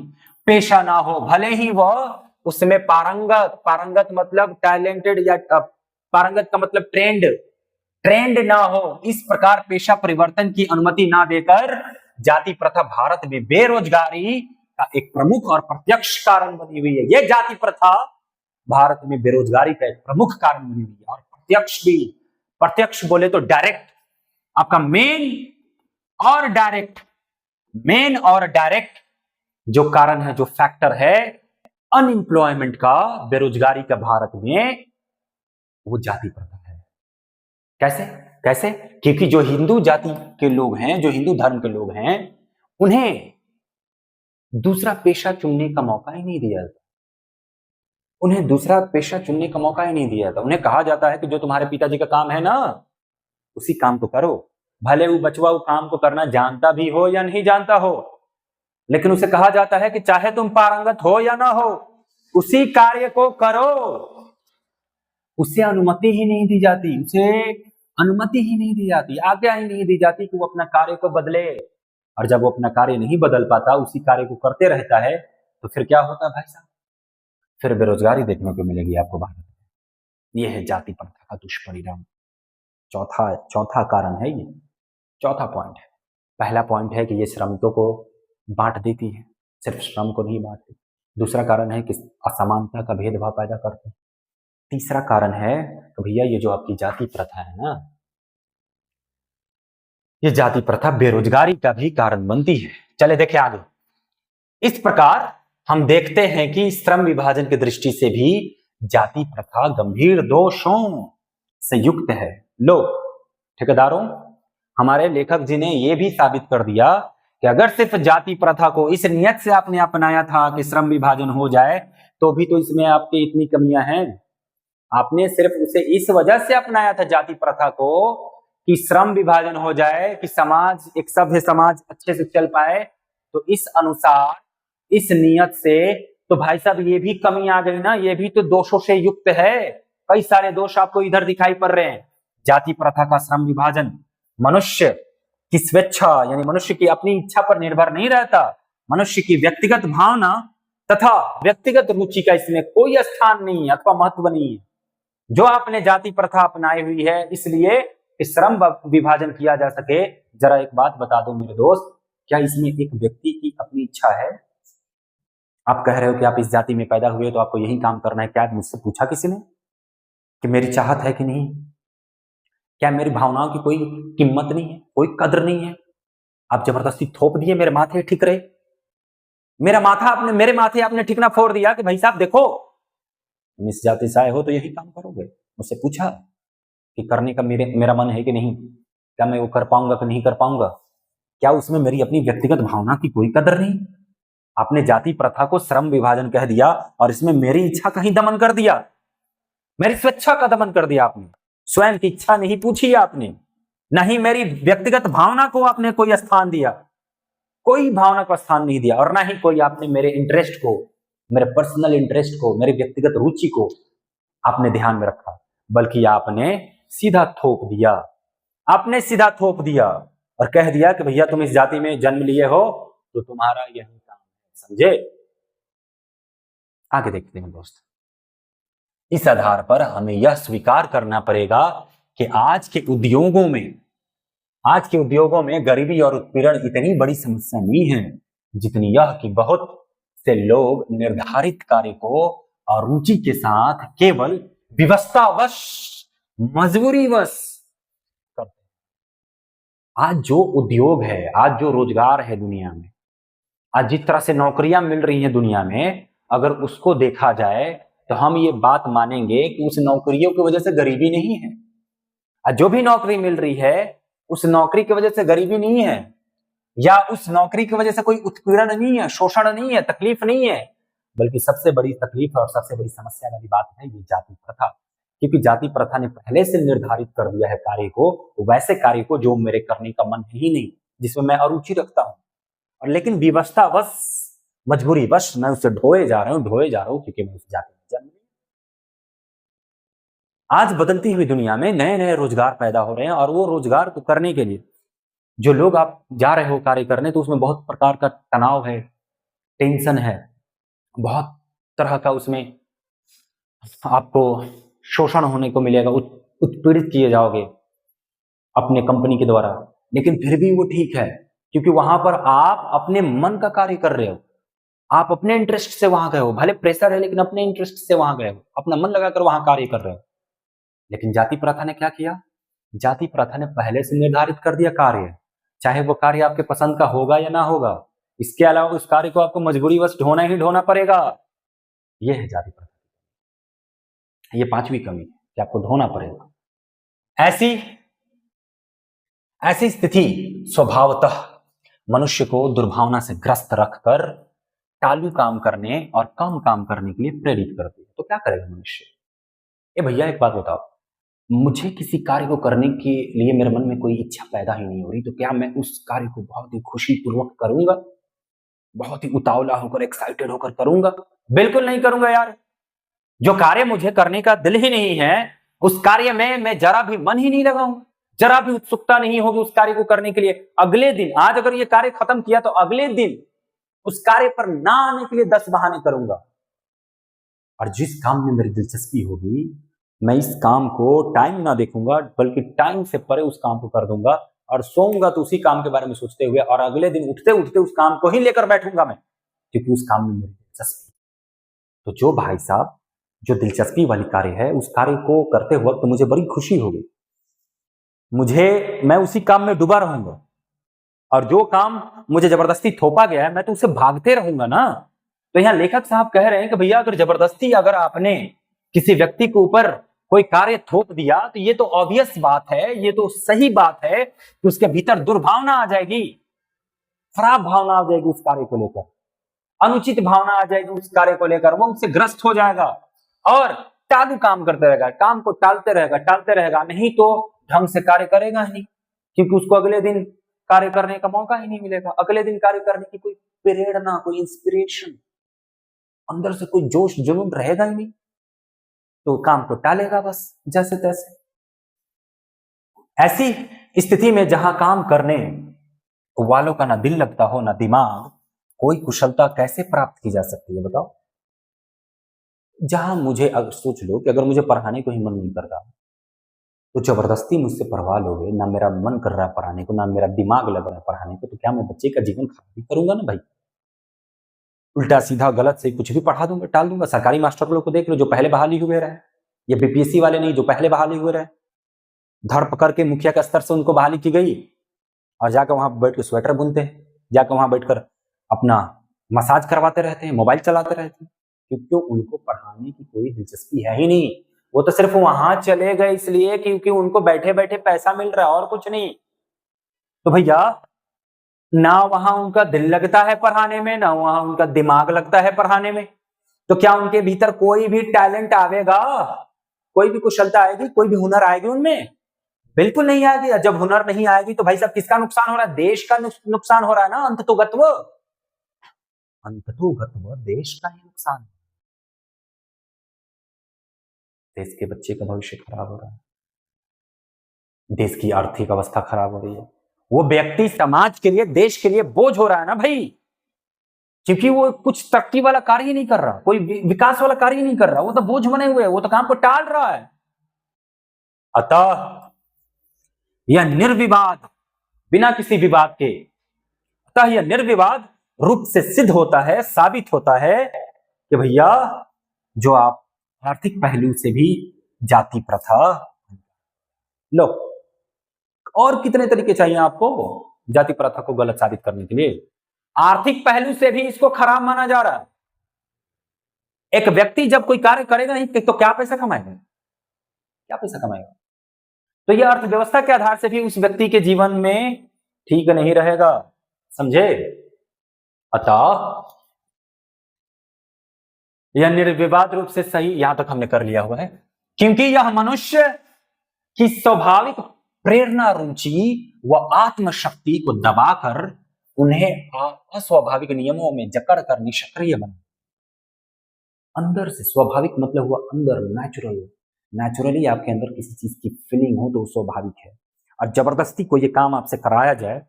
पेशा ना हो, भले ही वह उसमें पारंगत मतलब टैलेंटेड, या पारंगत का मतलब ट्रेंड ना हो, इस प्रकार पेशा परिवर्तन की अनुमति ना देकर जाति प्रथा भारत में बेरोजगारी का एक प्रमुख और प्रत्यक्ष कारण बनी हुई है। यह जाति प्रथा भारत में बेरोजगारी का एक प्रमुख कारण बनी हुई है। और प्रत्यक्ष बोले तो डायरेक्ट, आपका मेन और डायरेक्ट जो कारण है, जो फैक्टर है अनएम्प्लॉयमेंट का, बेरोजगारी का भारत में, वो जाति प्रथा है। कैसे? क्योंकि जो हिंदू जाति के लोग हैं, जो हिंदू धर्म के लोग हैं, उन्हें दूसरा पेशा चुनने का मौका ही नहीं दिया जाता। उन्हें कहा जाता है कि जो तुम्हारे पिताजी का काम है ना, उसी काम को करो, भले वो बचवा वो काम को करना जानता भी हो या नहीं जानता हो, लेकिन उसे कहा जाता है कि चाहे तुम पारंगत हो या ना हो, उसी कार्य को करो। उसे अनुमति ही नहीं दी जाती, आज्ञा ही नहीं दी जाती कि वो अपना कार्य को बदले। और जब वो अपना कार्य नहीं बदल पाता, उसी कार्य को करते रहता है, तो फिर क्या होता है भाई साहब? फिर बेरोजगारी देखने को मिलेगी आपको भारत में। यह है जाति प्रथा का दुष्परिणाम। चौथा कारण है ये, चौथा पॉइंट है। पहला पॉइंट है कि ये श्रमिकों को बांट देती है, सिर्फ श्रम को नहीं बांटती। दूसरा कारण है कि असमानता का भेदभाव पैदा करती है। तीसरा कारण है कि भैया ये जो आपकी जाति प्रथा है ना, ये जाति प्रथा बेरोजगारी का भी कारण बनती है। चले देखें आगे। इस प्रकार हम देखते हैं कि श्रम विभाजन की दृष्टि से भी जाति प्रथा गंभीर दोषों से युक्त है। लो ठेकेदारों, हमारे लेखक जी ने यह भी साबित कर दिया कि अगर सिर्फ जाति प्रथा को इस नियत से आपने अपनाया था कि श्रम विभाजन हो जाए, तो भी तो इसमें आपकी इतनी कमियां हैं। आपने सिर्फ उसे इस वजह से अपनाया था जाति प्रथा को कि श्रम विभाजन हो जाए, कि समाज, एक सभ्य समाज अच्छे से चल पाए। तो इस अनुसार, इस नियत से, तो भाई साहब ये भी कमी आ गई ना, ये भी तो दोषों से युक्त है। कई सारे दोष आपको इधर दिखाई पड़ रहे हैं। जाति प्रथा का श्रम विभाजन मनुष्य की स्वेच्छा, यानी मनुष्य की अपनी इच्छा पर निर्भर नहीं रहता। मनुष्य की व्यक्तिगत भावना तथा व्यक्तिगत रुचि का इसमें कोई स्थान नहीं है अथवा महत्व नहीं है। जो आपने जाति प्रथा अपनाई हुई है इसलिए कि श्रम विभाजन किया जा सके। जरा एक बात बता दो मेरे दोस्त, क्या इसमें एक व्यक्ति की अपनी इच्छा है? आप कह रहे हो कि आप इस जाति में पैदा हुए तो आपको यही काम करना है। क्या मुझसे पूछा किसी ने कि मेरी चाहत है कि नहीं? क्या मेरी भावनाओं की कोई कीमत नहीं है, कोई कदर नहीं है? आप जबरदस्ती थोप दिए मेरे माथे ठीक रहे। मेरे माथे आपने ठीक ना फोड़ दिया कि भाई साहब देखो, तुम इस जाति से आए हो तो यही काम करोगे। मुझसे पूछा कि करने का मेरा मन है कि नहीं, क्या मैं वो कर पाऊंगा कि नहीं कर पाऊंगा? क्या उसमें मेरी अपनी व्यक्तिगत भावना की कोई कदर नहीं? आपने जाति प्रथा को श्रम विभाजन कह दिया और इसमें मेरी इच्छा कहीं दमन कर दिया, मेरी स्वेच्छा का दमन कर दिया आपने। स्वयं की इच्छा नहीं पूछी आपने, नहीं मेरी व्यक्तिगत भावना को आपने कोई स्थान दिया, कोई भावना को स्थान नहीं दिया, और ना ही कोई आपने मेरे इंटरेस्ट को, मेरे पर्सनल इंटरेस्ट को, मेरी व्यक्तिगत रुचि को आपने ध्यान में रखा, बल्कि आपने सीधा थोप दिया। आपने सीधा थोप दिया और कह दिया कि भैया तुम इस जाति में जन्म लिए हो तो तुम्हारा यही काम है, समझे? आगे देखते हैं दोस्त। इस आधार पर हमें यह स्वीकार करना पड़ेगा कि आज के उद्योगों में गरीबी और उत्पीड़न इतनी बड़ी समस्या नहीं है जितनी यह कि बहुत से लोग निर्धारित कार्य को और रुचि के साथ केवल विवशतावश, मजबूरीवश करते हैं। आज जो उद्योग है, आज जो रोजगार है दुनिया में, आज जिस तरह से नौकरियां मिल रही हैं दुनिया में, अगर उसको देखा जाए तो हम ये बात मानेंगे कि उस नौकरियों की वजह से गरीबी नहीं है। आज जो भी नौकरी मिल रही है उस नौकरी की वजह से गरीबी नहीं है, या उस नौकरी की वजह से कोई उत्पीड़न नहीं है, शोषण नहीं है, तकलीफ नहीं है, बल्कि सबसे बड़ी तकलीफ और सबसे बड़ी समस्या वाली बात है ये जाति प्रथा। क्योंकि जाति प्रथा ने पहले से निर्धारित कर दिया है कार्य को, वैसे कार्य को जो मेरे करने का मन है ही नहीं, जिसमें मैं अरुचि रखता हूं, और लेकिन विवशतावश, मजबूरीवश मैं उसे ढोए जा रहा हूं क्योंकि मैं उस जाति में जन्म लिया। आज बदलती हुई दुनिया में नए नए रोजगार पैदा हो रहे हैं, और वो रोजगार को करने के लिए जो लोग आप जा रहे हो कार्य करने, तो उसमें बहुत प्रकार का तनाव है, टेंशन है, बहुत तरह का उसमें आपको शोषण होने को मिलेगा, उत्पीड़ित किए जाओगे अपने कंपनी के द्वारा। लेकिन फिर भी वो ठीक है, क्योंकि वहां पर आप अपने मन का कार्य कर रहे हो, आप अपने इंटरेस्ट से वहां गए हो, भले प्रेशर है लेकिन अपने इंटरेस्ट से वहां गए हो, अपना मन लगाकर वहां कार्य कर रहे हो। लेकिन जाति प्रथा ने क्या किया? जाति प्रथा ने पहले से निर्धारित कर दिया कार्य, चाहे वो कार्य आपके पसंद का होगा या ना होगा, इसके अलावा उस कार्य को आपको मजबूरीवश ढोना ही ढोना पड़ेगा। यह है जाति प्रथा, ये पांचवी कमी कि आपको ढोना पड़ेगा। ऐसी स्थिति स्वभावतः मनुष्य को दुर्भावना से ग्रस्त रखकर टालू काम करने और कम काम करने के लिए प्रेरित करती है। तो क्या करेगा मनुष्य? भैया एक बात बताओ, मुझे किसी कार्य को करने के लिए मेरे मन में कोई इच्छा पैदा ही नहीं हो रही, तो क्या मैं उस कार्य को बहुत ही खुशी पूर्वक करूंगा, बहुत ही उतावला होकर, एक्साइटेड होकर करूंगा? बिल्कुल नहीं करूंगा यार। जो कार्य मुझे करने का दिल ही नहीं है, उस कार्य में मैं जरा भी मन ही नहीं लगाऊंगा, जरा भी उत्सुकता नहीं होगी उस कार्य को करने के लिए। अगले दिन, आज अगर ये कार्य खत्म किया तो अगले दिन उस कार्य पर ना आने के लिए 10 बहाने करूंगा। और जिस काम में मेरी दिलचस्पी होगी, मैं इस काम को टाइम ना देखूंगा, बल्कि टाइम से परे उस काम को कर दूंगा, और सोऊंगा तो उसी काम के बारे में सोचते हुए, और अगले दिन उठते उठते उस काम को ही लेकर बैठूंगा मैं, क्योंकि उस काम में मेरी दिलचस्पी। तो जो भाई साहब, जो दिलचस्पी वाली कार्य है, उस कार्य को करते वक्त तो मुझे बड़ी खुशी होगी, मैं उसी काम में डूबा रहूंगा। और जो काम मुझे जबरदस्ती थोपा गया है, मैं तो उसे भागते रहूंगा ना। तो यहाँ लेखक साहब कह रहे हैं कि भैया अगर जबरदस्ती अगर आपने किसी व्यक्ति के ऊपर कोई कार्य थोप दिया, तो ये तो ऑब्वियस बात है, ये तो सही बात है कि उसके भीतर दुर्भावना आ जाएगी, खराब भावना आ जाएगी उस कार्य को लेकर, अनुचित भावना आ जाएगी उस कार्य को लेकर, वो उससे ग्रस्त हो जाएगा और टालू काम करते रहेगा, काम को टालते रहेगा, नहीं तो ढंग से कार्य करेगा ही नहीं, क्योंकि उसको अगले दिन कार्य करने का मौका ही नहीं मिलेगा, अगले दिन कार्य करने की कोई प्रेरणा, कोई इंस्पिरेशन, अंदर से कोई जोश जुनून रहेगा ही नहीं, तो काम को टालेगा बस जैसे तैसे। ऐसी स्थिति में जहां काम करने वालों का ना दिल लगता हो ना दिमाग, कोई कुशलता कैसे प्राप्त की जा सकती है बताओ? जहां मुझे, अगर सोच लो कि अगर मुझे पढ़ाने को ही मन नहीं कर रहा, तो जबरदस्ती मुझसे पढ़वा लोगे, ना मेरा मन कर रहा है पढ़ाने को, ना मेरा दिमाग लग रहा है पढ़ाने को, तो क्या मैं बच्चे का जीवन खराब भी करूंगा ना भाई? उल्टा सीधा गलत से कुछ भी पढ़ा दूंगा, टाल दूंगा। सरकारी मास्टर लोग को देख लो, जो पहले बहाली हुए रहे, ये बीपीएससी वाले नहीं, जो पहले बहाली हुए रहे, धर पकड़ के मुखिया के स्तर से उनको बहाली की गई, और जाकर वहां बैठ के स्वेटर बुनते हैं, जाकर वहां बैठकर अपना मसाज करवाते रहते हैं, मोबाइल चलाते रहते हैं, क्योंकि उनको पढ़ाने की कोई दिलचस्पी है ही नहीं। वो तो सिर्फ वहां चले गए इसलिए क्योंकि उनको बैठे बैठे पैसा मिल रहा है और कुछ नहीं। तो भैया ना वहां उनका दिल लगता है पढ़ाने में, ना वहां उनका दिमाग लगता है पढ़ाने में। तो क्या उनके भीतर कोई भी टैलेंट आवेगा, कोई भी कुशलता आएगी, कोई भी हुनर आएगी उनमें? बिल्कुल नहीं आएगी। जब हुनर नहीं आएगी तो भाई साहब किसका नुकसान हो रहा है? देश का नुकसान हो रहा है ना। अंततोगत्व देश का ही नुकसान है। देश के बच्चे का भविष्य खराब हो रहा है, देश की आर्थिक अवस्था खराब हो रही है। वो व्यक्ति समाज के लिए, देश के लिए बोझ हो रहा है ना भाई, क्योंकि वो कुछ तरक्की वाला कार्य ही नहीं कर रहा, कोई विकास वाला कार्य ही नहीं कर रहा। वो तो बोझ बने हुए है, वो तो काम को टाल रहा है। अतः यह निर्विवाद, बिना किसी विवाद के, अतः यह निर्विवाद रूप से सिद्ध होता है, साबित होता है कि भैया जो आप आर्थिक पहलू से भी जाति प्रथा, लो और कितने तरीके चाहिए आपको जाति प्रथा को गलत साबित करने के लिए? आर्थिक पहलू से भी इसको खराब माना जा रहा है। एक व्यक्ति जब कोई कार्य करेगा नहीं तो क्या पैसा कमाएगा? क्या पैसा कमाएगा? तो यह अर्थव्यवस्था के आधार से भी उस व्यक्ति के जीवन में ठीक नहीं रहेगा, समझे? अतः यह निर्विवाद रूप से सही, यहां तक हमने कर लिया हुआ है, क्योंकि यह मनुष्य की स्वाभाविक प्रेरणा, रुचि व आत्मशक्ति को दबाकर उन्हें अस्वाभाविक नियमों में जकड़कर निष्क्रिय बना। अंदर से स्वाभाविक मतलब हुआ अंदर, नेचुरली आपके अंदर किसी चीज की फीलिंग हो तो वो स्वाभाविक है, और जबरदस्ती कोई ये काम आपसे कराया जाए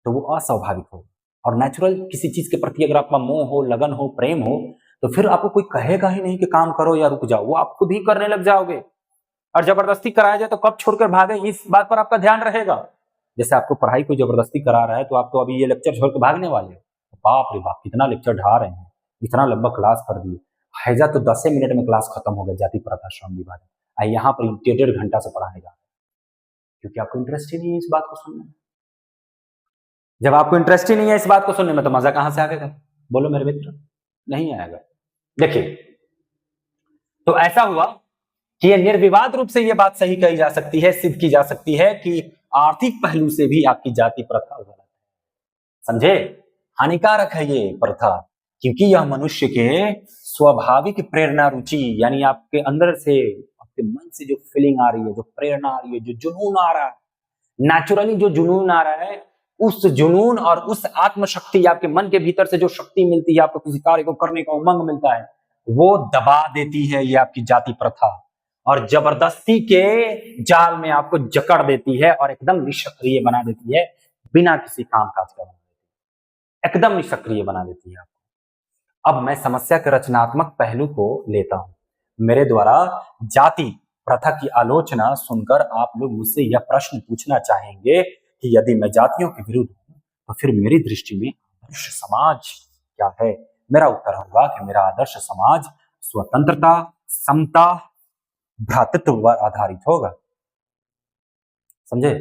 तो वो अस्वाभाविक हो। और नेचुरल किसी चीज के प्रति अगर आपका मोह हो, लगन हो, प्रेम हो, तो फिर आपको कोई कहेगा ही नहीं कि काम करो या रुक जाओ, वो आप खुद ही करने लग जाओगे। और जबरदस्ती कराया जाए तो कब छोड़कर भागे, इस बात पर आपका ध्यान रहेगा। जैसे आपको पढ़ाई कोई जबरदस्ती करा रहा है तो आप तो अभी ये लेक्चर छोड़कर भागने वाले हो, बाप रे बाप कितना लेक्चर ढा रहे हैं, इतना लंबा क्लास कर दिए, हैजा तो 10 मिनट में क्लास खत्म हो गया, जाति प्रथा श्रम विभाजन, यहाँ पर 1.5 घंटा से पढ़ाने जा रहे हैं, क्योंकि आपको इंटरेस्ट ही नहीं है इस बात को सुनने में। जब आपको इंटरेस्ट ही नहीं है इस बात को सुनने में तो मजा कहां से आएगा? बोलो मेरे मित्र, नहीं आएगा। देखिए, तो ऐसा हुआ कि यह निर्विवाद रूप से यह बात सही कही जा सकती है, सिद्ध की जा सकती है कि आर्थिक पहलू से भी आपकी जाति प्रथा गलत है, समझे? हानिकारक है ये प्रथा, क्योंकि यह मनुष्य के स्वाभाविक प्रेरणा, रुचि, यानी आपके अंदर से, आपके मन से जो फीलिंग आ रही है, जो प्रेरणा आ रही है, जो जुनून आ रहा है, नेचुरली जो जुनून आ रहा है, उस जुनून और उस आत्मशक्ति, आपके मन के भीतर से जो शक्ति मिलती है, आपको किसी कार्य को करने का उमंग मिलता है, वो दबा देती है ये आपकी जाति प्रथा, और जबरदस्ती के जाल में आपको जकड़ देती है और एकदम निष्क्रिय बना देती है, बिना किसी काम काज का, एकदम निष्क्रिय बना देती है आपको। अब मैं समस्या के रचनात्मक पहलू को लेता हूं। मेरे द्वारा जाति प्रथा की आलोचना सुनकर आप लोग मुझसे यह प्रश्न पूछना चाहेंगे कि यदि मैं जातियों के विरुद्ध हूं तो फिर मेरी दृष्टि में आदर्श समाज क्या है? मेरा उत्तर होगा कि मेरा आदर्श समाज स्वतंत्रता, समता, भ्रातृत्व पर आधारित होगा, समझे?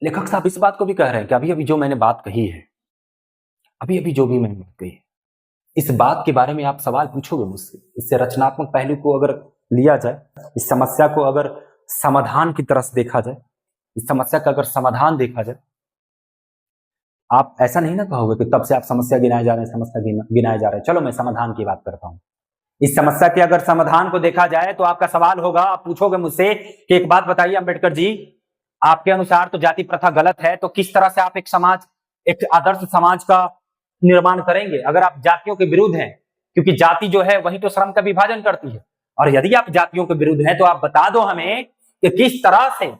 लेखक साहब इस बात को भी कह रहे हैं कि अभी अभी जो मैंने बात कही है, अभी अभी जो भी मैंने बात कही है, इस बात के बारे में आप सवाल पूछोगे मुझसे, इससे रचनात्मक पहलू को अगर लिया जाए, इस समस्या को अगर समाधान की तरफ देखा जाए, इस समस्या का अगर समाधान देखा जाए, आप ऐसा नहीं ना कहोगे कि तब से आप समस्या गिनाए जा रहे हैं, समस्या गिनाए जा रहे हैं। चलो मैं समाधान की बात करता हूं। इस समस्या के अगर समाधान को देखा जाए तो आपका सवाल होगा, आप पूछोगे मुझसे कि एक बात बताइए अंबेडकर जी, आपके अनुसार तो जाति प्रथा गलत है, तो किस तरह से आप एक समाज, एक आदर्श समाज का निर्माण करेंगे अगर आप जातियों के विरुद्ध हैं? क्योंकि जाति जो है वही तो श्रम का विभाजन करती है, और यदि आप जातियों के विरुद्ध हैं तो आप बता दो हमें कि किस तरह से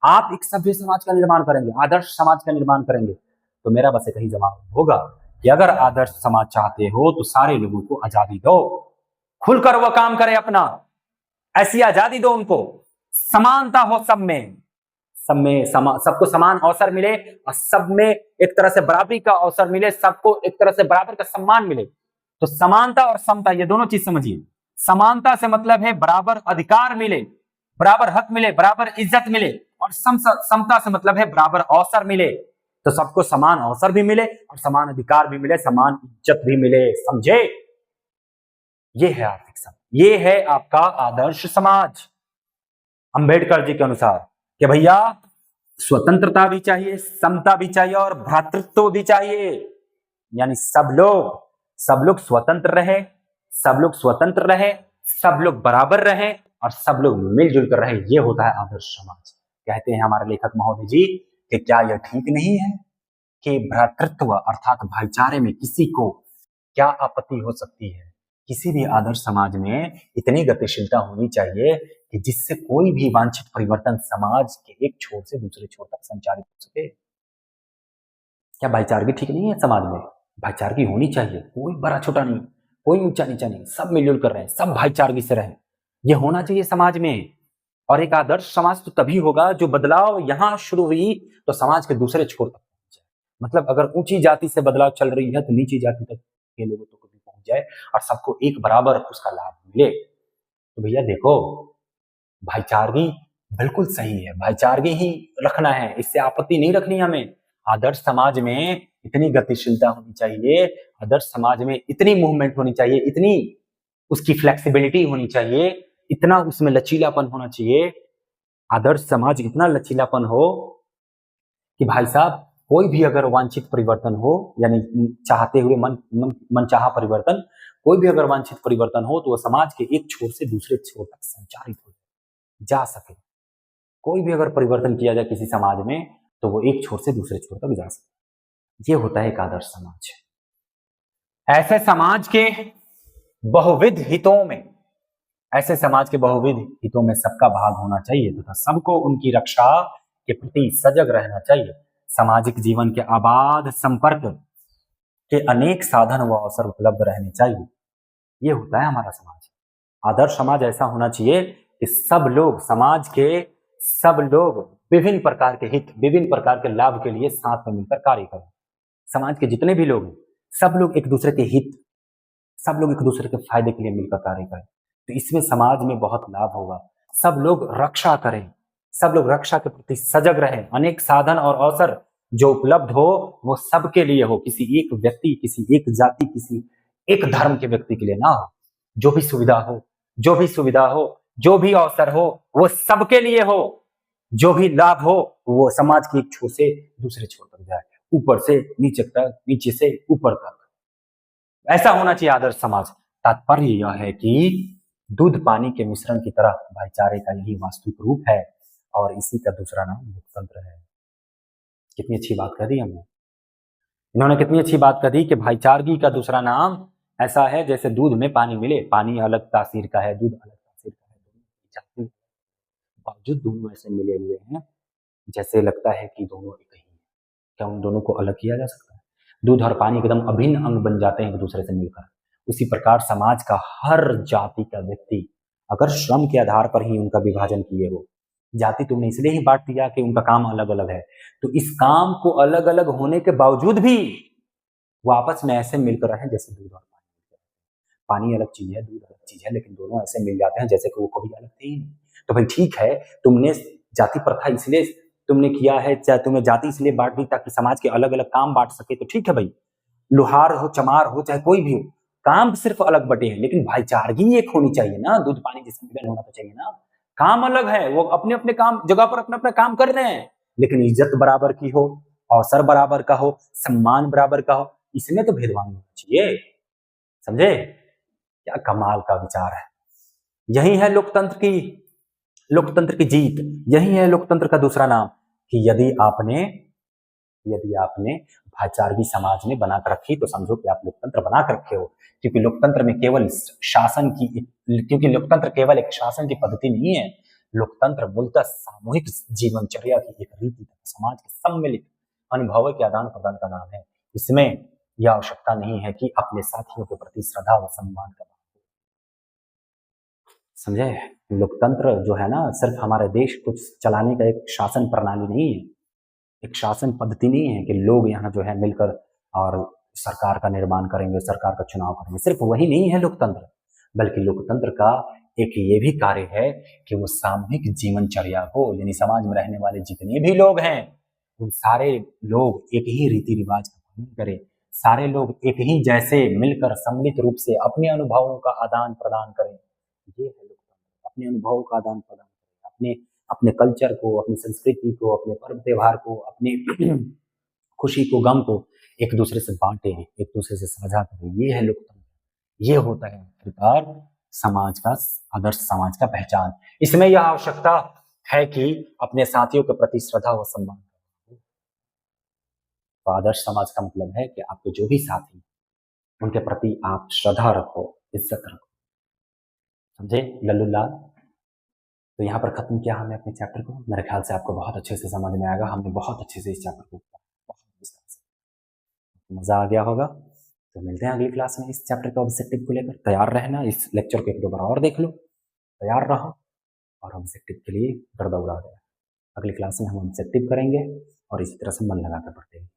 आप एक सभ्य समाज का निर्माण करेंगे, आदर्श समाज का निर्माण करेंगे। तो मेरा बस एक ही जवाब होगा कि अगर आदर्श समाज चाहते हो तो सारे लोगों को आजादी दो, खुलकर वो काम करे अपना, ऐसी आजादी दो उनको, समानता हो सब में, सबको समान अवसर मिले और सब में एक तरह से बराबरी का अवसर मिले, सबको एक तरह से बराबर का सम्मान मिले। तो समानता और समता, ये दोनों चीज समझिए। समानता से मतलब है बराबर अधिकार मिले, बराबर हक मिले, बराबर इज्जत मिले, और समता से मतलब है बराबर अवसर मिले। तो सबको समान अवसर भी मिले और समान अधिकार भी मिले, समान इज्जत भी मिले, समझे? ये है आर्थिक समाज, ये है आपका आदर्श समाज अंबेडकर जी के अनुसार, कि भैया स्वतंत्रता भी चाहिए, समता भी चाहिए और भ्रातृत्व भी चाहिए। यानी सब लोग स्वतंत्र रहे, सब लोग स्वतंत्र रहे, सब लोग बराबर रहे और सब लोग मिलजुल कर रहे। ये होता है आदर्श समाज। कहते हैं हमारे लेखक महोदय जी कि क्या यह ठीक नहीं है कि भ्रातृत्व अर्थात भाईचारे में किसी को क्या आपत्ति हो सकती है? किसी भी आदर्श समाज में इतनी गतिशीलता होनी चाहिए कि जिससे कोई भी वांछित परिवर्तन समाज के एक छोर से दूसरे छोर तक संचारित हो सके। क्या भाईचारगी ठीक नहीं है समाज में? भाईचारगी होनी चाहिए, कोई बड़ा छोटा नहीं, कोई ऊंचा नीचा नहीं, सब मिलजुल कर रहे हैं, सब भाईचारगी से रहे। ये होना चाहिए समाज में। और एक आदर्श समाज तो तभी होगा जो बदलाव यहां शुरू हुई तो समाज के दूसरे छोर तक पहुंच जाए। मतलब अगर ऊंची जाति से बदलाव चल रही है तो नीची जाति तक के लोगों तक भी पहुंच जाए और सबको एक बराबर उसका लाभ मिले। तो भैया देखो, भाईचारगी बिल्कुल सही है, भाईचारगी ही रखना है, इससे आपत्ति नहीं रखनी हमें। आदर्श समाज में इतनी गतिशीलता होनी चाहिए, आदर्श समाज में इतनी मूवमेंट होनी चाहिए, इतनी उसकी फ्लेक्सिबिलिटी होनी चाहिए, इतना उसमें लचीलापन होना चाहिए। आदर्श समाज इतना लचीलापन हो कि भाई साहब कोई भी अगर वांछित परिवर्तन हो, यानी चाहते हुए मन चाहा परिवर्तन, कोई भी अगर वांछित परिवर्तन हो तो वह समाज के एक छोर से दूसरे छोर तक संचारित हो जा सके। कोई भी अगर परिवर्तन किया जाए किसी समाज में तो वो एक छोर से दूसरे छोर तक जा सके। ये होता है एक आदर्श समाज। ऐसे समाज के बहुविध हितों में, ऐसे समाज के बहुविध हितों में सबका भाग होना चाहिए तथा सबको उनकी रक्षा के प्रति सजग रहना चाहिए। सामाजिक जीवन के आबाद संपर्क के अनेक साधन व अवसर उपलब्ध रहने चाहिए। ये होता है हमारा समाज। आदर्श समाज ऐसा होना चाहिए कि सब लोग, समाज के सब लोग विभिन्न प्रकार के हित, विभिन्न प्रकार के लाभ के लिए साथ में मिलकर कार्य करें। समाज के जितने भी लोग हैं सब लोग एक दूसरे के हित, सब लोग एक दूसरे के फायदे के लिए मिलकर कार्य करें, तो इसमें समाज में बहुत लाभ होगा। सब लोग रक्षा करें, सब लोग रक्षा के प्रति सजग रहें। अनेक साधन और अवसर जो उपलब्ध हो वो सबके लिए हो, किसी एक व्यक्ति, किसी एक जाति, किसी एक धर्म के व्यक्ति के लिए ना हो। जो भी सुविधा हो, जो भी सुविधा हो, जो भी अवसर हो वो सबके लिए हो। जो भी लाभ हो वो समाज के एक छोर से दूसरे छोर तक जाए, ऊपर से नीचे तक, नीचे से ऊपर तक। ऐसा होना चाहिए आदर्श समाज। तात्पर्य यह है कि दूध पानी के मिश्रण की तरह भाईचारे का यही वास्तविक रूप है और इसी का दूसरा नाम लोकतंत्र है। कितनी अच्छी बात कह दी हमने, इन्होंने कितनी अच्छी बात कह दी कि भाईचारगी का दूसरा नाम ऐसा है जैसे दूध में पानी मिले। पानी अलग तासीर का है, दूध अलग तासीर का है, बावजूद दोनों ऐसे मिले हुए हैं जैसे लगता है कि दोनों एक ही हैं। क्या उन दोनों को अलग किया जा सकता है? दूध और पानी एकदम अभिन्न अंग बन जाते हैं एक दूसरे से मिलकर। उसी प्रकार समाज का हर जाति का व्यक्ति अगर श्रम के आधार पर ही उनका विभाजन किए हो, जाति तुमने इसलिए ही बांट दिया कि उनका काम अलग अलग है, तो इस काम को अलग अलग होने के बावजूद भी वो आपस में ऐसे मिलकर रहे जैसे दूध और पानी। पानी अलग चीज है, दूध अलग चीज है, लेकिन दोनों ऐसे मिल जाते हैं जैसे कि वो कभी अलग थे ही नहीं। तो भाई ठीक है, तुमने जाति प्रथा इसलिए तुमने किया है, चाहे तुम्हें जाति इसलिए बांट दी ताकि समाज के अलग अलग काम बांट सके, तो ठीक है भाई, लोहार हो, चमार हो, चाहे कोई भी हो, काम सिर्फ अलग बटे हैं, लेकिन भाईचारगी एक होनी चाहिए ना। दूध पानी जैसा मिलन होना तो चाहिए ना। काम अलग है, वो अपने अपने काम जगह पर अपना अपना काम कर रहे हैं, लेकिन इज्जत बराबर की हो, अवसर बराबर का हो, सम्मान बराबर का हो, इसमें तो भेदभाव नहीं होना चाहिए। समझे? क्या कमाल का विचार है। यही है लोकतंत्र की जीत। यही है लोकतंत्र का दूसरा नाम कि यदि आपने भाईचारगी समाज में बनाकर रखी तो समझो कि आप लोकतंत्र बना कर रखे हो। क्योंकि लोकतंत्र केवल एक शासन की पद्धति नहीं है। लोकतंत्र मूलतः सामूहिक जीवनचर्या की एक रीति तथा समाज के सम्मिलित अनुभवों के आदान प्रदान का नाम है। इसमें यह आवश्यकता नहीं है कि अपने साथियों के प्रति श्रद्धा व सम्मान का भाव। समझे? लोकतंत्र जो है ना, सिर्फ हमारे देश को चलाने का एक शासन प्रणाली नहीं है, एक शासन पद्धति नहीं है कि लोग यहाँ जो है मिलकर और सरकार का निर्माण करेंगे, सरकार का चुनाव करेंगे। सिर्फ वही नहीं है लोकतंत्र, बल्कि लोकतंत्र का एक ये भी कार्य है कि वो सामूहिक जीवनचर्या को, यानी समाज में रहने वाले जितने भी लोग हैं उन सारे लोग एक ही रीति रिवाज का पालन करें, सारे लोग एक ही जैसे मिलकर सम्मिलित रूप से अपने अनुभवों का आदान प्रदान करें। ये है लोकतंत्र, अपने अनुभवों का आदान प्रदान करें, अपने अपने कल्चर को, अपनी संस्कृति को, अपने पर्व त्योहार को, अपनी खुशी को, गम को एक दूसरे से बांटे, एक दूसरे से साझा करें। ये है लोकतंत्र, ये होता है आखिरकार समाज का आदर्श, समाज का पहचान। इसमें यह आवश्यकता है कि अपने साथियों के प्रति श्रद्धा व सम्मान। तो आदर्श समाज का मतलब है कि आपके जो भी साथी, उनके प्रति आप श्रद्धा रखो, इज्जत रखो। समझे लल्लू लाल? तो यहाँ पर खत्म किया हमने अपने चैप्टर को। मेरे ख्याल से आपको बहुत अच्छे से समझ में आएगा। हमने बहुत अच्छे से इस चैप्टर को मजा आ गया होगा। तो मिलते हैं अगली क्लास में इस चैप्टर के ऑब्जेक्टिव को लेकर। तैयार रहना, इस लेक्चर को एक दो बार और देख लो, तैयार रहो और ऑब्जेक्टिव के लिए गर्दा उड़ा दो। अगली क्लास में हम ऑब्जेक्टिव करेंगे और इसी तरह से मन लगा कर पढ़ते हैं।